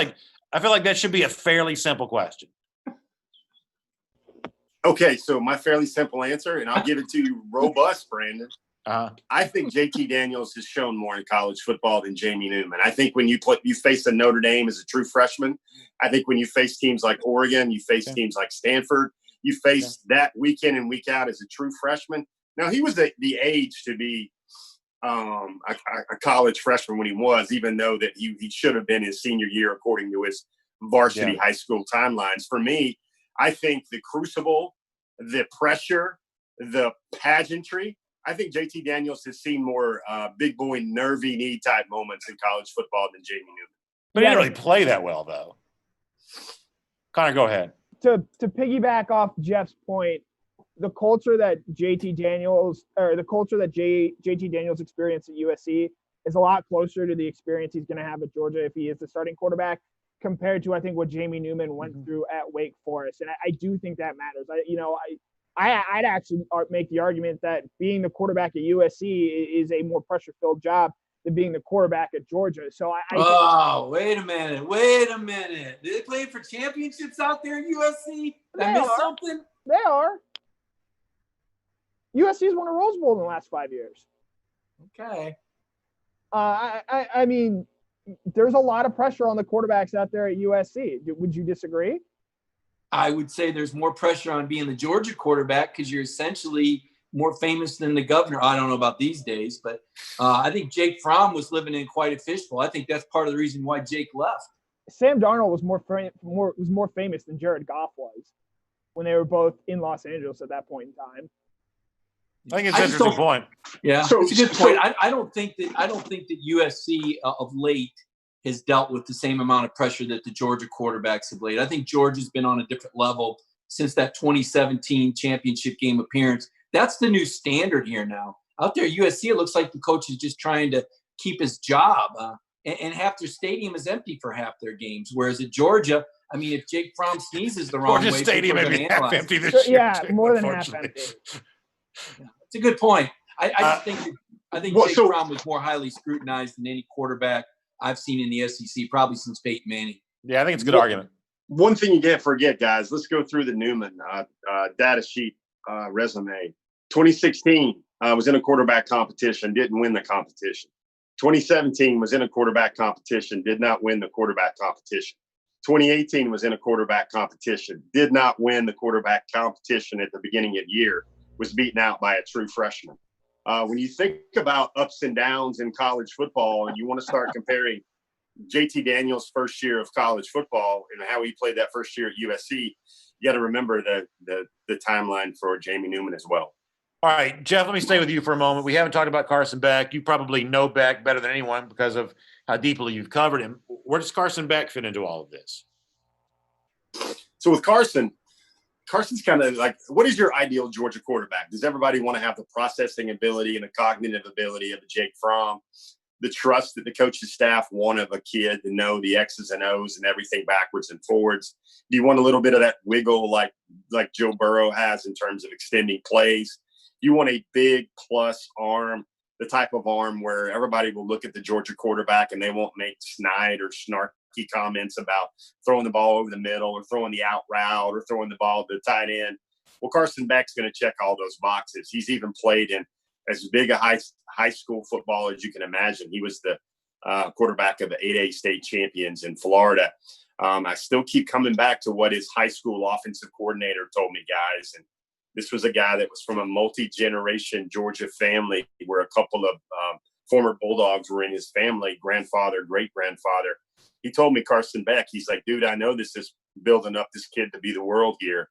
Speaker 1: like that should be a fairly simple question.
Speaker 3: Okay, so my fairly simple answer, and I'll give it to you robust, Brandon. I think JT Daniels has shown more in college football than Jamie Newman. I think when you face a Notre Dame as a true freshman, I think when you face teams like Oregon, you face teams like Stanford, you face that week in and week out as a true freshman. Now, he was the age to be a college freshman when he was, even though that he should have been his senior year according to his varsity high school timelines. For me, I think the crucible, the pressure, the pageantry, I think JT Daniels has seen more big boy, nervy knee type moments in college football than Jamie Newman.
Speaker 1: But he didn't really play that well, though. Connor, go ahead.
Speaker 4: To piggyback off Jeff's point, the culture that JT Daniels experienced at USC is a lot closer to the experience he's going to have at Georgia if he is the starting quarterback compared to, I think, what Jamie Newman went through at Wake Forest. And I do think that matters. I'd actually make the argument that being the quarterback at USC is a more pressure-filled job than being the quarterback at Georgia. So
Speaker 2: wait a minute. Did they play for championships out there at USC? Did I miss something?
Speaker 4: They are. USC's won a Rose Bowl in the last 5 years.
Speaker 2: Okay.
Speaker 4: There's a lot of pressure on the quarterbacks out there at USC. Would you disagree?
Speaker 2: I would say there's more pressure on being the Georgia quarterback because you're essentially more famous than the governor. I don't know about these days, but I think Jake Fromm was living in quite a fishbowl. I think that's part of the reason why Jake left.
Speaker 4: Sam Darnold was more famous than Jared Goff was when they were both in Los Angeles at that point in time.
Speaker 1: I think it's an interesting point.
Speaker 2: Yeah, it's a good point. I don't think that USC of late has dealt with the same amount of pressure that the Georgia quarterbacks have laid. I think Georgia's been on a different level since that 2017 championship game appearance. That's the new standard here now. Out there at USC, it looks like the coach is just trying to keep his job, and half their stadium is empty for half their games. Whereas at Georgia, if Jake Fromm sneezes the wrong way,
Speaker 1: Georgia Stadium may be half empty this year.
Speaker 4: Yeah, more than half empty.
Speaker 2: It's a good point. I think Jake
Speaker 3: so,
Speaker 2: Fromm was more highly scrutinized than any quarterback I've seen in the SEC, probably since Peyton Manning.
Speaker 1: Yeah, I think it's a good argument.
Speaker 3: One thing you can't forget, guys, let's go through the Newman data sheet resume. 2016 was in a quarterback competition, didn't win the competition. 2017 was in a quarterback competition, did not win the quarterback competition. 2018 was in a quarterback competition, did not win the quarterback competition at the beginning of the year, was beaten out by a true freshman. When you think about ups and downs in college football and you want to start comparing JT Daniels' first year of college football and how he played that first year at USC, you got to remember the timeline for Jamie Newman as well.
Speaker 1: All right, Jeff, let me stay with you for a moment. We haven't talked about Carson Beck. You probably know Beck better than anyone because of how deeply you've covered him. Where does Carson Beck fit into all of this?
Speaker 3: So with Carson's kind of like, what is your ideal Georgia quarterback? Does everybody want to have the processing ability and the cognitive ability of a Jake Fromm, the trust that the coaching staff want of a kid to know the X's and O's and everything backwards and forwards? Do you want a little bit of that wiggle like Joe Burrow has in terms of extending plays? You want a big plus arm, the type of arm where everybody will look at the Georgia quarterback and they won't make snide or snarky comments about throwing the ball over the middle or throwing the out route or throwing the ball to the tight end. Well, Carson Beck's going to check all those boxes. He's even played in as big a high school football as you can imagine. He was the quarterback of the 8A state champions in Florida. I still keep coming back to what his high school offensive coordinator told me, guys. And this was a guy that was from a multi-generation Georgia family where a couple of former Bulldogs were in his family, grandfather, great-grandfather. He told me, Carson Beck, he's like, dude, I know this is building up this kid to be the world here.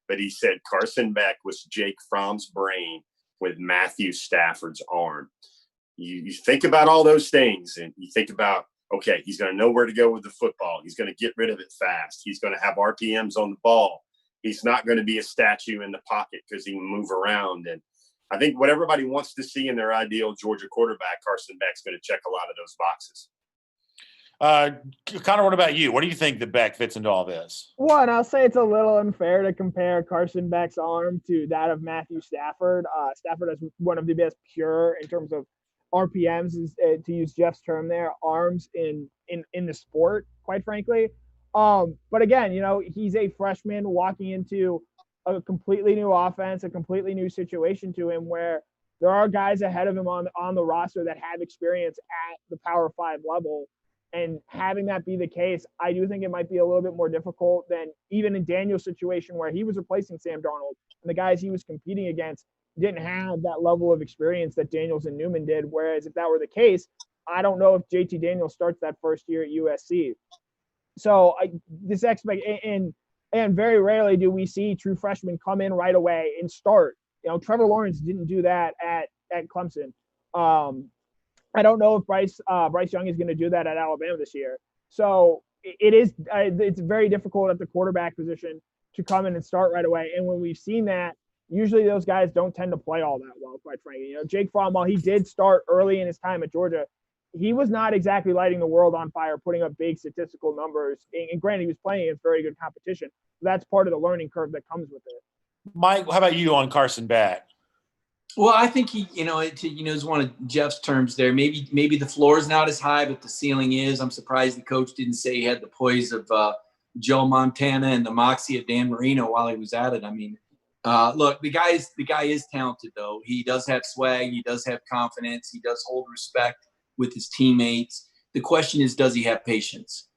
Speaker 3: But he said Carson Beck was Jake Fromm's brain with Matthew Stafford's arm. You think about all those things and you think about, okay, he's going to know where to go with the football. He's going to get rid of it fast. He's going to have RPMs on the ball. He's not going to be a statue in the pocket because he can move around. And I think what everybody wants to see in their ideal Georgia quarterback, Carson Beck's going to check a lot of those boxes.
Speaker 1: Connor, what about you? What do you think that Beck fits into all this?
Speaker 4: One, I'll say it's a little unfair to compare Carson Beck's arm to that of Matthew Stafford. Stafford has one of the best pure in terms of RPMs, to use Jeff's term there, arms in the sport, quite frankly. But again, he's a freshman walking into a completely new offense, a completely new situation to him where there are guys ahead of him on the roster that have experience at the Power 5 level. And having that be the case, I do think it might be a little bit more difficult than even in Daniel's situation where he was replacing Sam Darnold and the guys he was competing against didn't have that level of experience that Daniels and Newman did. Whereas if that were the case, I don't know if JT Daniels starts that first year at USC. So and very rarely do we see true freshmen come in right away and start. Trevor Lawrence didn't do that at Clemson. I don't know if Bryce Young is going to do that at Alabama this year. So it's very difficult at the quarterback position to come in and start right away. And when we've seen that, usually those guys don't tend to play all that well, quite frankly. Jake Fromm, while he did start early in his time at Georgia, he was not exactly lighting the world on fire, putting up big statistical numbers. And granted, he was playing against very good competition. That's part of the learning curve that comes with it.
Speaker 1: Mike, how about you on Carson Beck?
Speaker 2: Well, I think he, is one of Jeff's terms there. Maybe the floor is not as high, but the ceiling is. I'm surprised the coach didn't say he had the poise of Joe Montana and the moxie of Dan Marino while he was at it. I mean, look, the guy is talented though. He does have swag. He does have confidence. He does hold respect with his teammates. The question is, does he have patience?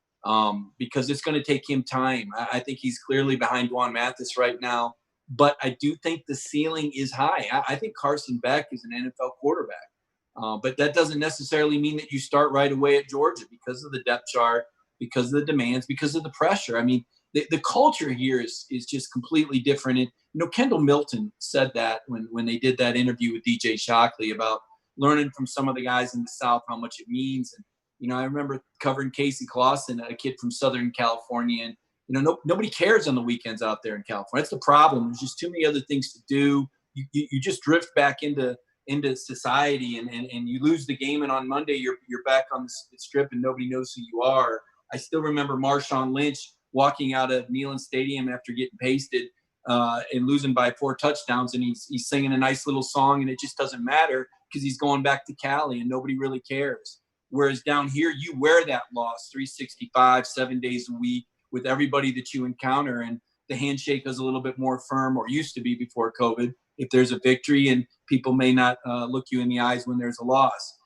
Speaker 2: Because it's going to take him time. I think he's clearly behind Dwan Mathis right now. But I do think the ceiling is high. I think Carson Beck is an NFL quarterback. But that doesn't necessarily mean that you start right away at Georgia because of the depth chart, because of the demands, because of the pressure. I mean, the culture here is just completely different. And, Kendall Milton said that when they did that interview with DJ Shockley about learning from some of the guys in the South how much it means. And, I remember covering Casey Clausen, a kid from Southern California, and nobody cares on the weekends out there in California. That's the problem. There's just too many other things to do. You just drift back into society and you lose the game. And on Monday, you're back on the strip and nobody knows who you are. I still remember Marshawn Lynch walking out of Neyland Stadium after getting pasted and losing by 4 touchdowns, and he's singing a nice little song, and it just doesn't matter because he's going back to Cali and nobody really cares. Whereas down here, you wear that loss 365, 7 days a week with everybody that you encounter, and the handshake is a little bit more firm, or used to be before COVID, if there's a victory, and people may not look you in the eyes when there's a loss.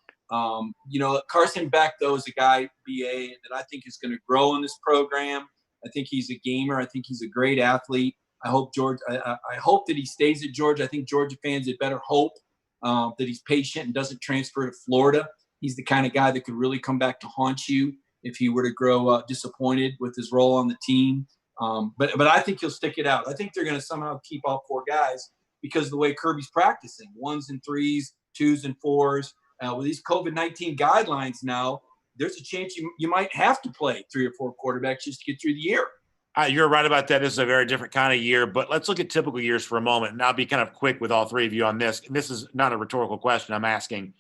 Speaker 2: Carson Beck, though, is a guy, BA, that I think is going to grow in this program. I think he's a gamer. I think he's a great athlete. I hope I hope that he stays at Georgia. I think Georgia fans had better hope that he's patient and doesn't transfer to Florida. He's the kind of guy that could really come back to haunt you if he were to grow disappointed with his role on the team. But I think he'll stick it out. I think they're going to somehow keep all 4 guys because of the way Kirby's practicing, 1s and 3s, 2s and 4s. With these COVID-19 guidelines now, there's a chance you might have to play 3 or 4 quarterbacks just to get through the year.
Speaker 1: You're right about that. This is a very different kind of year, but let's look at typical years for a moment. And I'll be kind of quick with all 3 of you on this. And this is not a rhetorical question I'm asking.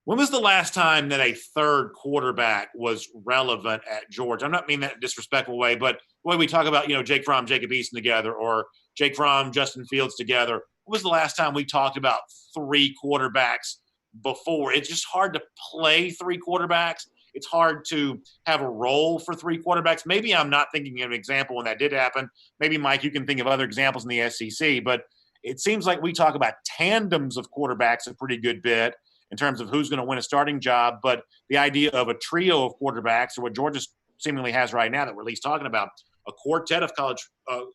Speaker 1: When was the last time that a third quarterback was relevant at Georgia? I'm not meaning that in a disrespectful way, but the way we talk about, Jake Fromm, Jacob Eason together, or Jake Fromm, Justin Fields together. When was the last time we talked about 3 quarterbacks before? It's just hard to play 3 quarterbacks. It's hard to have a role for 3 quarterbacks. Maybe I'm not thinking of an example when that did happen. Maybe, Mike, you can think of other examples in the SEC, but it seems like we talk about tandems of quarterbacks a pretty good bit in terms of who's going to win a starting job. But the idea of a trio of quarterbacks, or what Georgia seemingly has right now that we're at least talking about, a quartet of college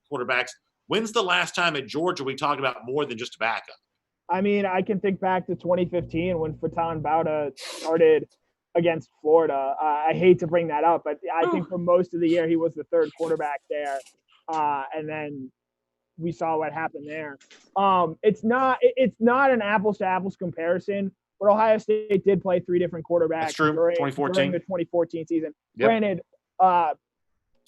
Speaker 1: quarterbacks. When's the last time at Georgia we talked about more than just a backup?
Speaker 4: I mean, I can think back to 2015 when Fatan Bauta started against Florida. I hate to bring that up, but I think for most of the year he was the third quarterback there. And then we saw what happened there. It's not an apples to apples comparison, but Ohio State did play 3 different quarterbacks.
Speaker 1: That's true.
Speaker 4: During the 2014 season. Yep. Granted,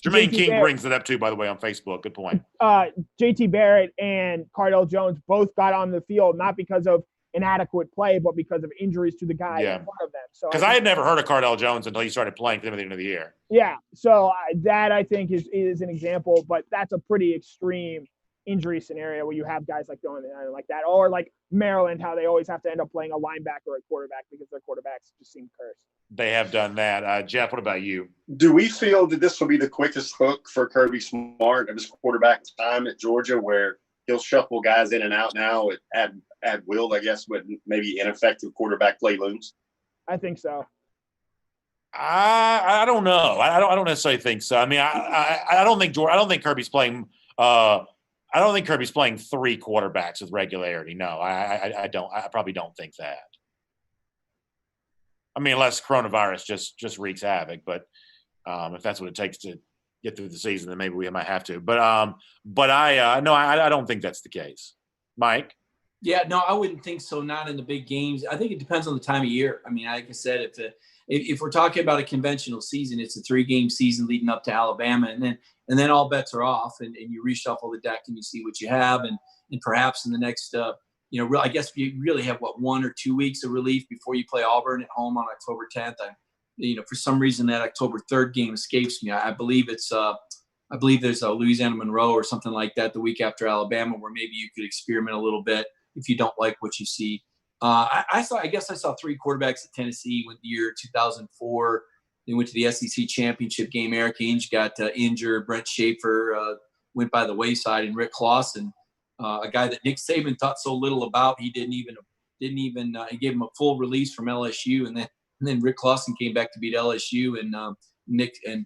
Speaker 1: Jermaine King brings it up too, by the way, on Facebook. Good point.
Speaker 4: JT Barrett and Cardell Jones both got on the field not because of inadequate play, but because of injuries to the guy in front of them. So
Speaker 1: because I had never heard of Cardell Jones until he started playing for them at the end of the year.
Speaker 4: Yeah, so that I think is an example, but that's a pretty extreme injury scenario where you have guys like going like that, or like Maryland, how they always have to end up playing a linebacker at quarterback because their quarterbacks just seem cursed.
Speaker 1: They have done that. Jeff, what about you?
Speaker 3: Do we feel that this will be the quickest hook for Kirby Smart of his quarterback time at Georgia, where he'll shuffle guys in and out now at will, I guess, with maybe ineffective quarterback play looms?
Speaker 4: I think so.
Speaker 1: I don't know. I don't necessarily think so. I mean, I don't think Kirby's playing. I don't think Kirby's playing 3 quarterbacks with regularity. No, I don't. I probably don't think that. I mean, unless coronavirus just wreaks havoc. But if that's what it takes to get through the season, then maybe we might have to. But I don't think that's the case. Mike?
Speaker 2: Yeah, no, I wouldn't think so. Not in the big games. I think it depends on the time of year. I mean, like I said, if we're talking about a conventional season, it's a 3-game season leading up to Alabama, and then all bets are off, and you reshuffle the deck and you see what you have, and perhaps in the next, I guess you really have 1 or 2 weeks of relief before you play Auburn at home on October 10th. For some reason that October 3rd game escapes me. I believe there's a Louisiana Monroe or something like that the week after Alabama, where maybe you could experiment a little bit if you don't like what you see. I saw 3 quarterbacks at Tennessee with the year 2004. They went to the SEC championship game. Eric Ainge got injured. Brent Schaefer went by the wayside, and Rick Clausen, a guy that Nick Saban thought so little about, he didn't even. He gave him a full release from LSU, and then Rick Clausen came back to beat LSU and Nick and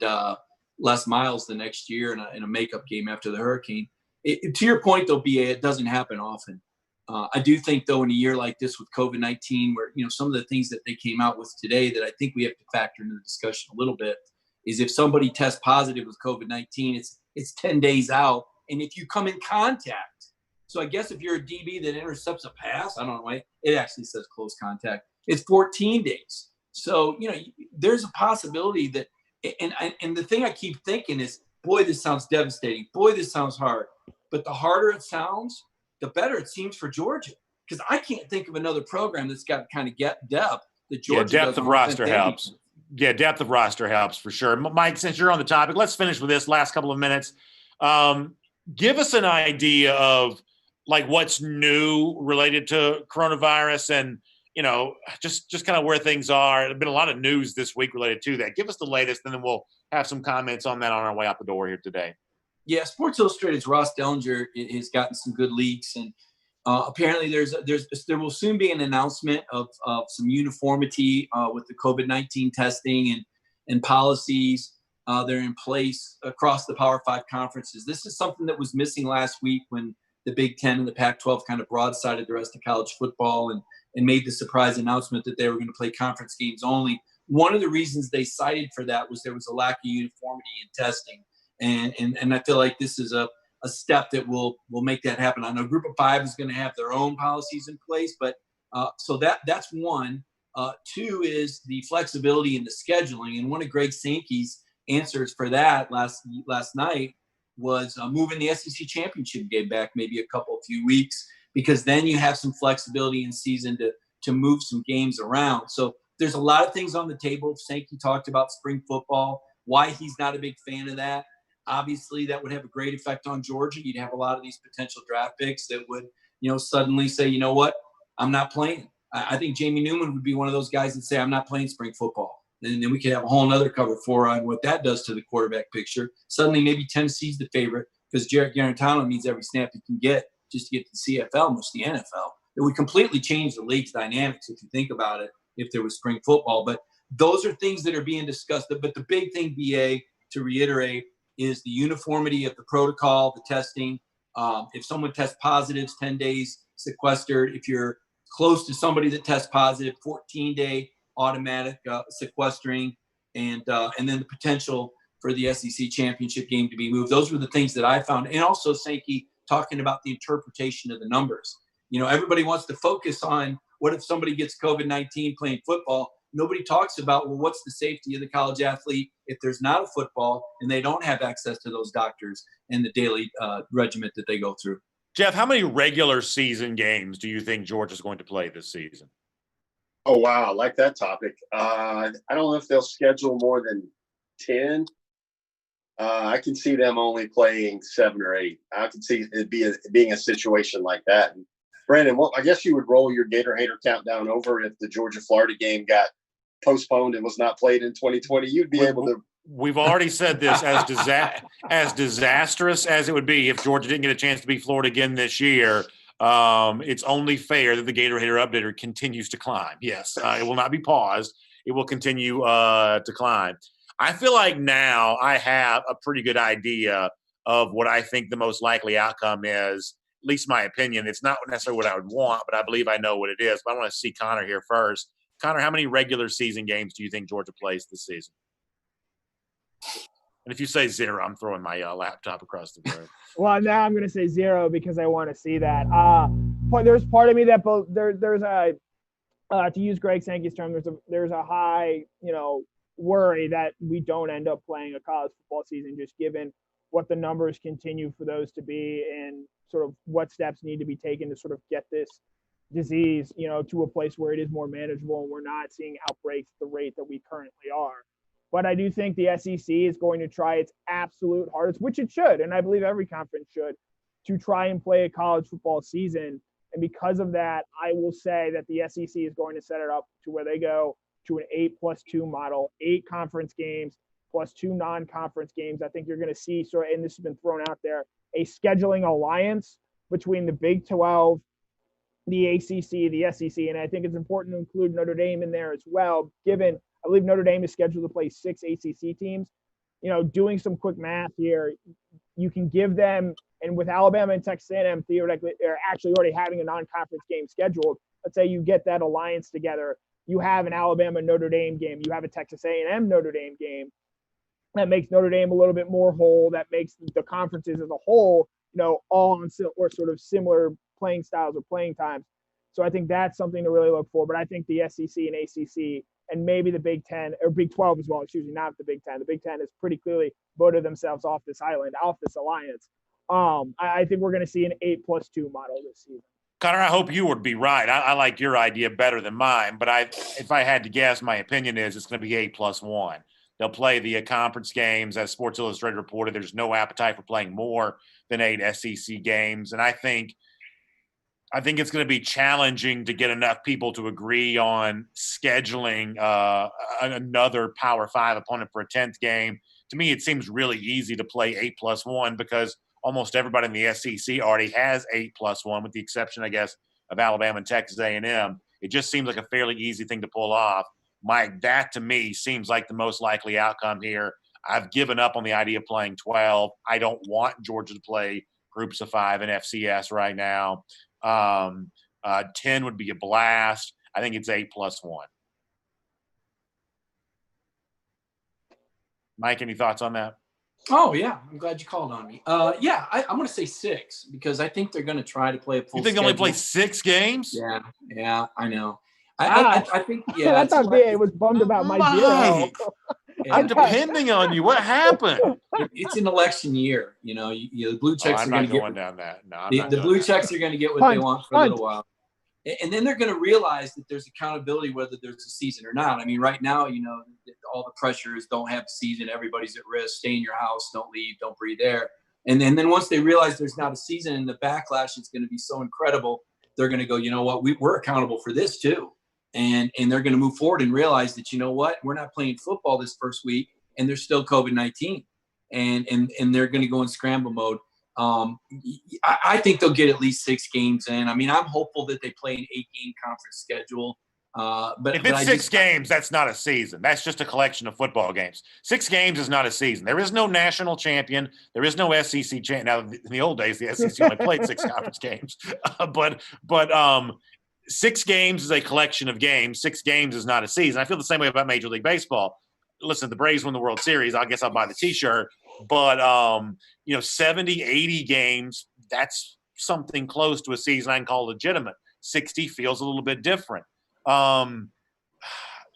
Speaker 2: Les Miles the next year in a makeup game after the Hurricane. To your point, though, BA, it doesn't happen often. I do think, though, in a year like this with COVID-19, where, some of the things that they came out with today that I think we have to factor into the discussion a little bit is if somebody tests positive with COVID-19, it's 10 days out. And if you come in contact, so I guess if you're a DB that intercepts a pass, I don't know, it actually says close contact, it's 14 days. So, there's a possibility that, and the thing I keep thinking is, boy, this sounds devastating. Boy, this sounds hard. But the harder it sounds, the better it seems for Georgia, because I can't think of another program that's got kind of depth that Georgia.
Speaker 1: Yeah, depth of roster helps. Yeah, depth of roster helps for sure. Mike, since you're on the topic, let's finish with this last couple of minutes. give us an idea of like what's new related to coronavirus and, just kind of where things are. There's been a lot of news this week related to that. Give us the latest, and then we'll have some comments on that on our way out the door here today.
Speaker 2: Yeah, Sports Illustrated's Ross Dellinger has gotten some good leaks, and apparently there will soon be an announcement of some uniformity with the COVID-19 testing and policies that are in place across the Power 5 conferences. This is something that was missing last week when the Big Ten and the Pac-12 kind of broadsided the rest of college football and made the surprise announcement that they were going to play conference games only. One of the reasons they cited for that was there was a lack of uniformity in testing. And I feel like this is a step that will make that happen. I know Group of Five is going to have their own policies in place, but so that's one. Two is the flexibility in the scheduling. And one of Greg Sankey's answers for that last night was moving the SEC championship game back maybe a few weeks, because then you have some flexibility in season to move some games around. So there's a lot of things on the table. Sankey talked about spring football, why he's not a big fan of that. Obviously, that would have a great effect on Georgia. You'd have a lot of these potential draft picks that would, suddenly say, you know what, I'm not playing. I think Jamie Newman would be one of those guys that say, I'm not playing spring football. And then we could have a whole other cover four on what that does to the quarterback picture. Suddenly, maybe Tennessee's the favorite because Jarrett Garantano needs every snap he can get just to get to the CFL, much the NFL. It would completely change the league's dynamics if you think about it, if there was spring football. But those are things that are being discussed. But the big thing, BA, to reiterate, is the uniformity of the protocol, the testing. If someone tests positive, 10 days sequestered. If you're close to somebody that tests positive, 14-day automatic sequestering, and then the potential for the SEC championship game to be moved. Those were the things that I found. And also Sankey talking about the interpretation of the numbers. Everybody wants to focus on what if somebody gets COVID-19 playing football. Nobody talks about, well, what's the safety of the college athlete if there's not a football and they don't have access to those doctors and the daily regiment that they go through.
Speaker 1: Jeff, how many regular season games do you think Georgia's going to play this season?
Speaker 3: Oh, wow. I like that topic. I don't know if they'll schedule more than 10. I can see them only playing 7 or 8. I can see it being a situation like that. And Brandon, I guess you would roll your Gator Hater countdown over if the Georgia-Florida game got postponed and was not played in 2020. You'd be able to.
Speaker 1: We've already said this as disastrous as it would be if Georgia didn't get a chance to beat Florida again this year. It's only fair that the Gator Hater Updater continues to climb. Yes, it will not be paused. It will continue to climb. I feel like now I have a pretty good idea of what I think the most likely outcome is, at least my opinion. It's not necessarily what I would want, but I believe I know what it is. But I want to see Connor here first. Connor, how many regular season games do you think Georgia plays this season? And if you say 0, I'm throwing my laptop across the room.
Speaker 4: Well, now I'm going to say 0 because I want to see that. There's part of me that there's a to use Greg Sankey's term, there's a high worry that we don't end up playing a college football season, just given what the numbers continue for those to be and sort of what steps need to be taken to sort of get this disease to a place where it is more manageable and we're not seeing outbreaks at the rate that we currently are. But I do think the SEC is going to try its absolute hardest, which it should, and I believe every conference should, to try and play a college football season. And because of that, I will say that the SEC is going to set it up to where they go to an 8+2 model, 8 conference games plus 2 non-conference games. I think you're going to see, and this has been thrown out there, a scheduling alliance between the Big 12, the ACC, the SEC, and I think it's important to include Notre Dame in there as well, given I believe Notre Dame is scheduled to play 6 ACC teams. Doing some quick math here, you can give them, and with Alabama and Texas A&M theoretically, they're actually already having a non-conference game scheduled. Let's say you get that alliance together. You have an Alabama Notre Dame game. You have a Texas A&M Notre Dame game. That makes Notre Dame a little bit more whole. That makes the conferences as a whole, all on or sort of similar playing styles or playing times. So I think that's something to really look for. But I think the SEC and ACC and maybe the Big 10 or Big 12 as well, excuse me, not the Big 10. The Big 10 has pretty clearly voted themselves off this island, off this alliance. I think we're going to see an 8+2 model this season.
Speaker 1: Connor, I hope you would be right. I like your idea better than mine, but if I had to guess, my opinion is it's going to be 8+1. They'll play the conference games. As Sports Illustrated reported, there's no appetite for playing more than 8 SEC games. And I think it's going to be challenging to get enough people to agree on scheduling another Power 5 opponent for a 10th game. To me, it seems really easy to play 8+1 because almost everybody in the SEC already has 8+1, with the exception, I guess, of Alabama and Texas A&M. It just seems like a fairly easy thing to pull off. Mike, that to me seems like the most likely outcome here. I've given up on the idea of playing 12. I don't want Georgia to play groups of 5 in FCS right now. 10 would be a blast. I think it's 8+1. Mike, any thoughts on that?
Speaker 5: Oh, yeah. I'm glad you called on me. I'm going to say 6 because I think they're going to try to play a full
Speaker 1: You think they only play 6 games?
Speaker 5: Yeah, I know.
Speaker 4: I
Speaker 5: think,
Speaker 4: I thought BA was bummed about my deal.
Speaker 1: I'm depending on you. What happened?
Speaker 5: It's an election year. The blue checks
Speaker 1: I'm
Speaker 5: are
Speaker 1: not
Speaker 5: going
Speaker 1: going
Speaker 5: to
Speaker 1: down that. No,
Speaker 5: get the blue checks are going to get what they want for a little while. And then they're going to realize that there's accountability whether there's a season or not. I mean, right now, all the pressure is don't have a season. Everybody's at risk. Stay in your house. Don't leave. Don't breathe air. And then once they realize there's not a season and the backlash is going to be so incredible, they're going to go, you know what, we're accountable for this too. And they're going to move forward and realize that, you know what, we're not playing football this first week and there's still COVID-19 and they're going to go in scramble mode. I think they'll get at least 6 games in. I mean, I'm hopeful that they play an 8-game conference schedule. But
Speaker 1: if it's 6 games, that's not a season. That's just a collection of football games. 6 games is not a season. There is no national champion. There is no SEC champion. Now, in the old days, the SEC only played 6 conference games. But 6 games is a collection of games. 6 games is not a season. I feel the same way about Major League Baseball. Listen, the Braves won the World Series. I guess I'll buy the T-shirt. But 70, 80 games, that's something close to a season I can call legitimate. 60 feels a little bit different.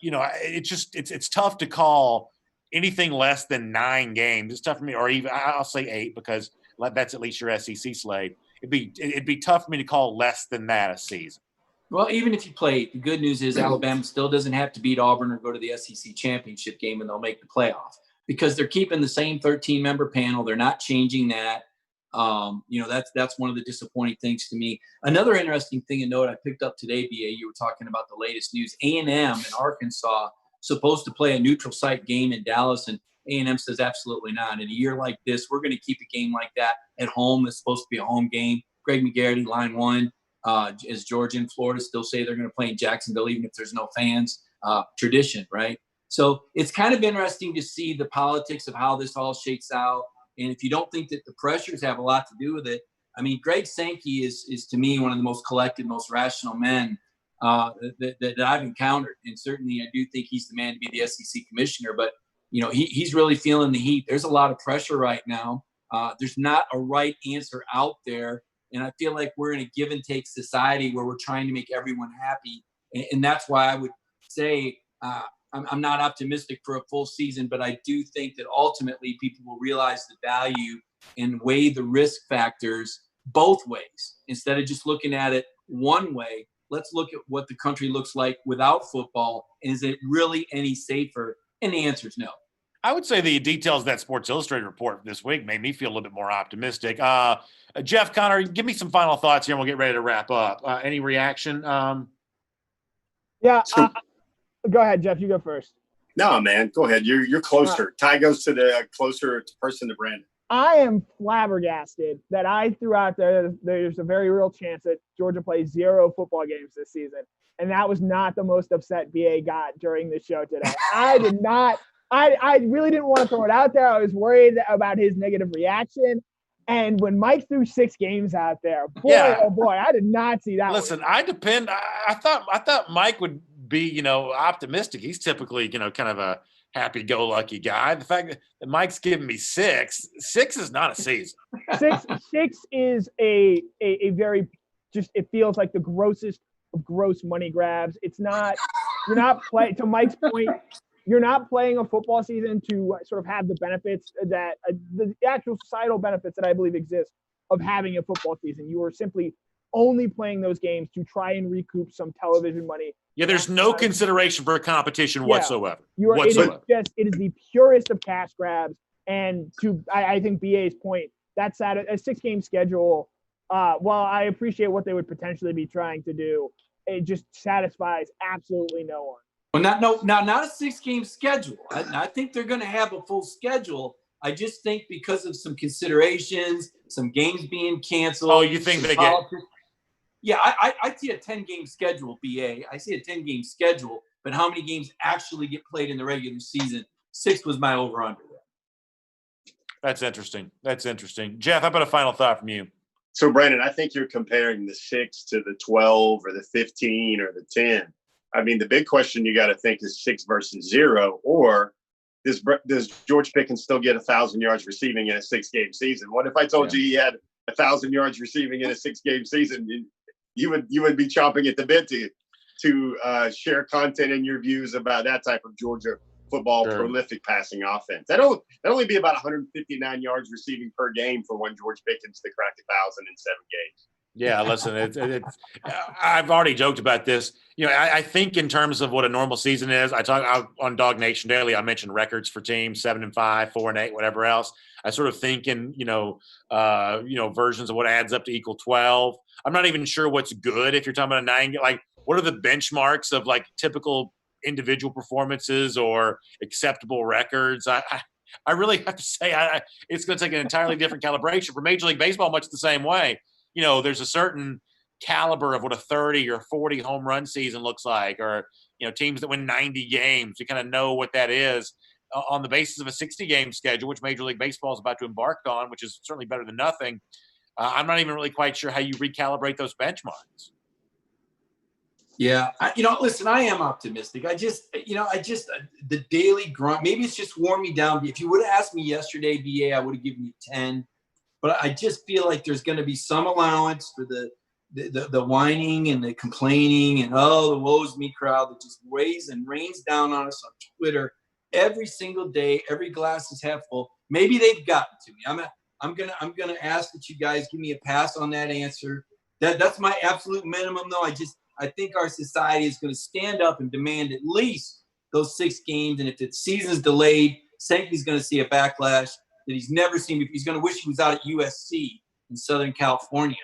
Speaker 1: It's tough to call anything less than 9 games. It's tough for me, or even I'll say 8 because that's at least your SEC slate. It'd be tough for me to call less than that a season.
Speaker 5: Well, even if you play, the good news is Alabama still doesn't have to beat Auburn or go to the SEC championship game, and they'll make the playoff because they're keeping the same 13-member panel. They're not changing that. That's one of the disappointing things to me. Another interesting thing to note I picked up today, BA, you were talking about the latest news. A&M in Arkansas supposed to play a neutral site game in Dallas, and A&M says absolutely not. In a year like this, we're going to keep a game like that at home. It's supposed to be a home game. Greg McGarity, line 1. As Georgia and Florida still say they're going to play in Jacksonville even if there's no fans. Tradition, right? So it's kind of interesting to see the politics of how this all shakes out. And if you don't think that the pressures have a lot to do with it, I mean, Greg Sankey is to me one of the most collected, most rational men that I've encountered. And certainly I do think he's the man to be the SEC commissioner. But, he's really feeling the heat. There's a lot of pressure right now. There's not a right answer out there. And I feel like we're in a give and take society where we're trying to make everyone happy. And that's why I would say I'm not optimistic for a full season, but I do think that ultimately people will realize the value and weigh the risk factors both ways. Instead of just looking at it one way, let's look at what the country looks like without football. And is it really any safer? And the answer is no.
Speaker 1: I would say the details of that Sports Illustrated report this week made me feel a little bit more optimistic. Jeff, Connor, give me some final thoughts here and we'll get ready to wrap up. Any reaction?
Speaker 4: Go ahead, Jeff. You go first.
Speaker 3: No, man, go ahead. You're closer. Ty goes to the closer person to Brandon.
Speaker 4: I am flabbergasted that I threw out there's a very real chance that Georgia plays 0 football games this season. And that was not the most upset BA got during the show today. I did not. I really didn't want to throw it out there. I was worried about his negative reaction. And when Mike threw 6 games out there, oh boy, I did not see that.
Speaker 1: Listen, I thought Mike would be, optimistic. He's typically, kind of a happy-go-lucky guy. The fact that Mike's giving me 6 is not a season.
Speaker 4: 6 is a very just. It feels like the grossest of gross money grabs. It's not. You're not playing. To Mike's point, you're not playing a football season to sort of have the benefits that the actual societal benefits that I believe exist of having a football season. You are simply only playing those games to try and recoup some television money.
Speaker 1: Yeah, there's no consideration for competition whatsoever.
Speaker 4: It is the purest of cash grabs. And I think BA's point, that's at a 6-game schedule. While I appreciate what they would potentially be trying to do, it just satisfies absolutely no one.
Speaker 5: Well, not a 6-game schedule. I think they're going to have a full schedule. I just think because of some considerations, some games being canceled.
Speaker 1: Oh, you think they politics.
Speaker 5: Get? Yeah, I see a 10-game schedule, BA. I see a 10-game schedule, but how many games actually get played in the regular season? 6 was my over-under there.
Speaker 1: That's interesting. Jeff, how about a final thought from you?
Speaker 3: So, Brandon, I think you're comparing the 6 to the 12 or the 15 or the 10. I mean, the big question you got to think is 6 versus 0, or does George Pickens still get 1,000 yards receiving in a 6-game season? What if I told you he had 1,000 yards receiving in a 6-game season? You would be chomping at the bit to share content and your views about that type of Georgia football prolific passing offense. That'll only be about 159 yards receiving per game for one George Pickens to crack 1,000 in 7 games.
Speaker 1: Yeah, listen, I've already joked about this. I think in terms of what a normal season is, I talk on Dog Nation Daily. I mentioned records for teams 7-5, 4-8, whatever else. I sort of think in versions of what adds up to equal 12. I'm not even sure what's good if you're talking about a 9. Like, what are the benchmarks of like typical individual performances or acceptable records? I really have to say it's going to take an entirely different calibration for Major League Baseball, much the same way. There's a certain caliber of what a 30 or 40 home run season looks like, or, teams that win 90 games. You kind of know what that is on the basis of a 60-game schedule, which Major League Baseball is about to embark on, which is certainly better than nothing. I'm not even really quite sure how you recalibrate those benchmarks.
Speaker 5: Yeah. Listen, I am optimistic. The daily grunt, maybe it's just worn me down. If you would have asked me yesterday, BA, I would have given you 10. But I just feel like there's going to be some allowance for the whining and the complaining and the woes me crowd that just rains down on us on Twitter every single day. Every glass is half full. Maybe they've gotten to me. I'm gonna ask that you guys give me a pass on that answer. That's my absolute minimum, though. I think our society is going to stand up and demand at least those 6 games. And if the season's delayed, Sankey's going to see a backlash that he's never seen before. He's going to wish he was out at USC in Southern California.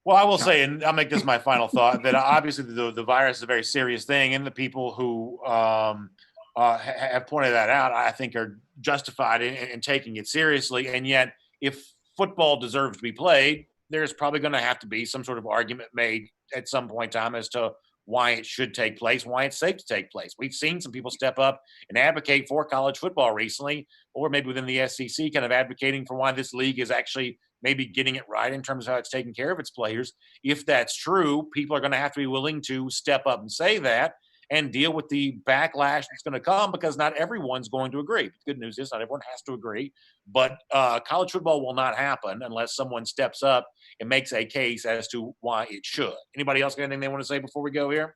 Speaker 1: Well, I will say, and I'll make this my final thought, that obviously the virus is a very serious thing, and the people who have pointed that out, I think, are justified in taking it seriously. And yet, if football deserves to be played, there's probably going to have to be some sort of argument made at some point in time as to why it should take place, why it's safe to take place. We've seen some people step up and advocate for college football recently, or maybe within the SEC kind of advocating for why this league is actually maybe getting it right in terms of how it's taking care of its players. If that's true, people are going to have to be willing to step up and say that and deal with the backlash that's going to come, because not everyone's going to agree. The good news is not everyone has to agree, but college football will not happen unless someone steps up and makes a case as to why it should. Anybody else got anything they want to say before we go here?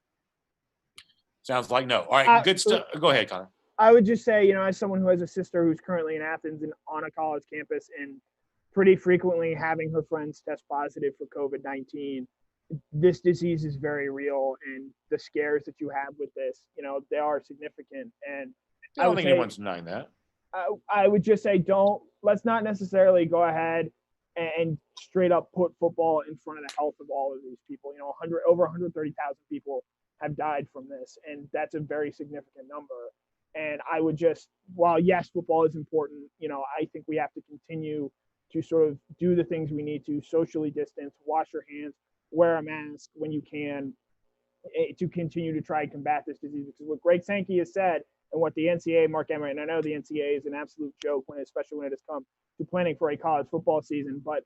Speaker 1: Sounds like no. All right, good stuff. Go ahead, Connor.
Speaker 4: I would just say, as someone who has a sister who's currently in Athens and on a college campus and pretty frequently having her friends test positive for COVID-19, this disease is very real, and the scares that you have with this, they are significant. And
Speaker 1: I don't think anyone's denying that.
Speaker 4: I would just say, let's not necessarily go ahead and straight up put football in front of the health of all of these people. Over 130,000 people have died from this, and that's a very significant number. And I would just, while yes, football is important, I think we have to continue to sort of do the things we need to, socially distance, wash your hands, wear a mask when you can, to continue to try and combat this disease. Because what Greg Sankey has said, and what the NCAA, Mark Emmert, and I know the NCAA is an absolute joke, especially when it has come to planning for a college football season, but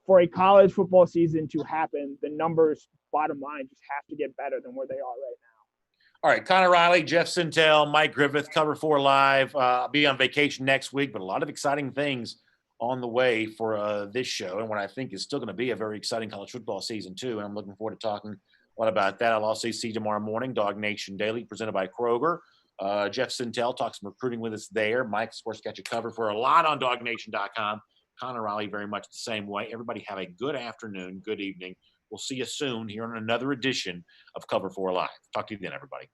Speaker 4: for a college football season to happen, the numbers, bottom line, just have to get better than where they are right now.
Speaker 1: All right, Connor Riley, Jeff Sintel, Mike Griffith, Cover 4 Live. I'll be on vacation next week, but a lot of exciting things on the way for this show, and what I think is still going to be a very exciting college football season too. And I'm looking forward to talking a lot about that. I'll also see tomorrow morning, Dog Nation Daily, presented by Kroger. Jeff Sintel talks some recruiting with us there. Mike, of course, got you covered for a lot on DogNation.com. Connor Riley, very much the same way. Everybody have a good afternoon, good evening, We'll see you soon here on another edition of Cover 4 Live. Talk to you then, everybody.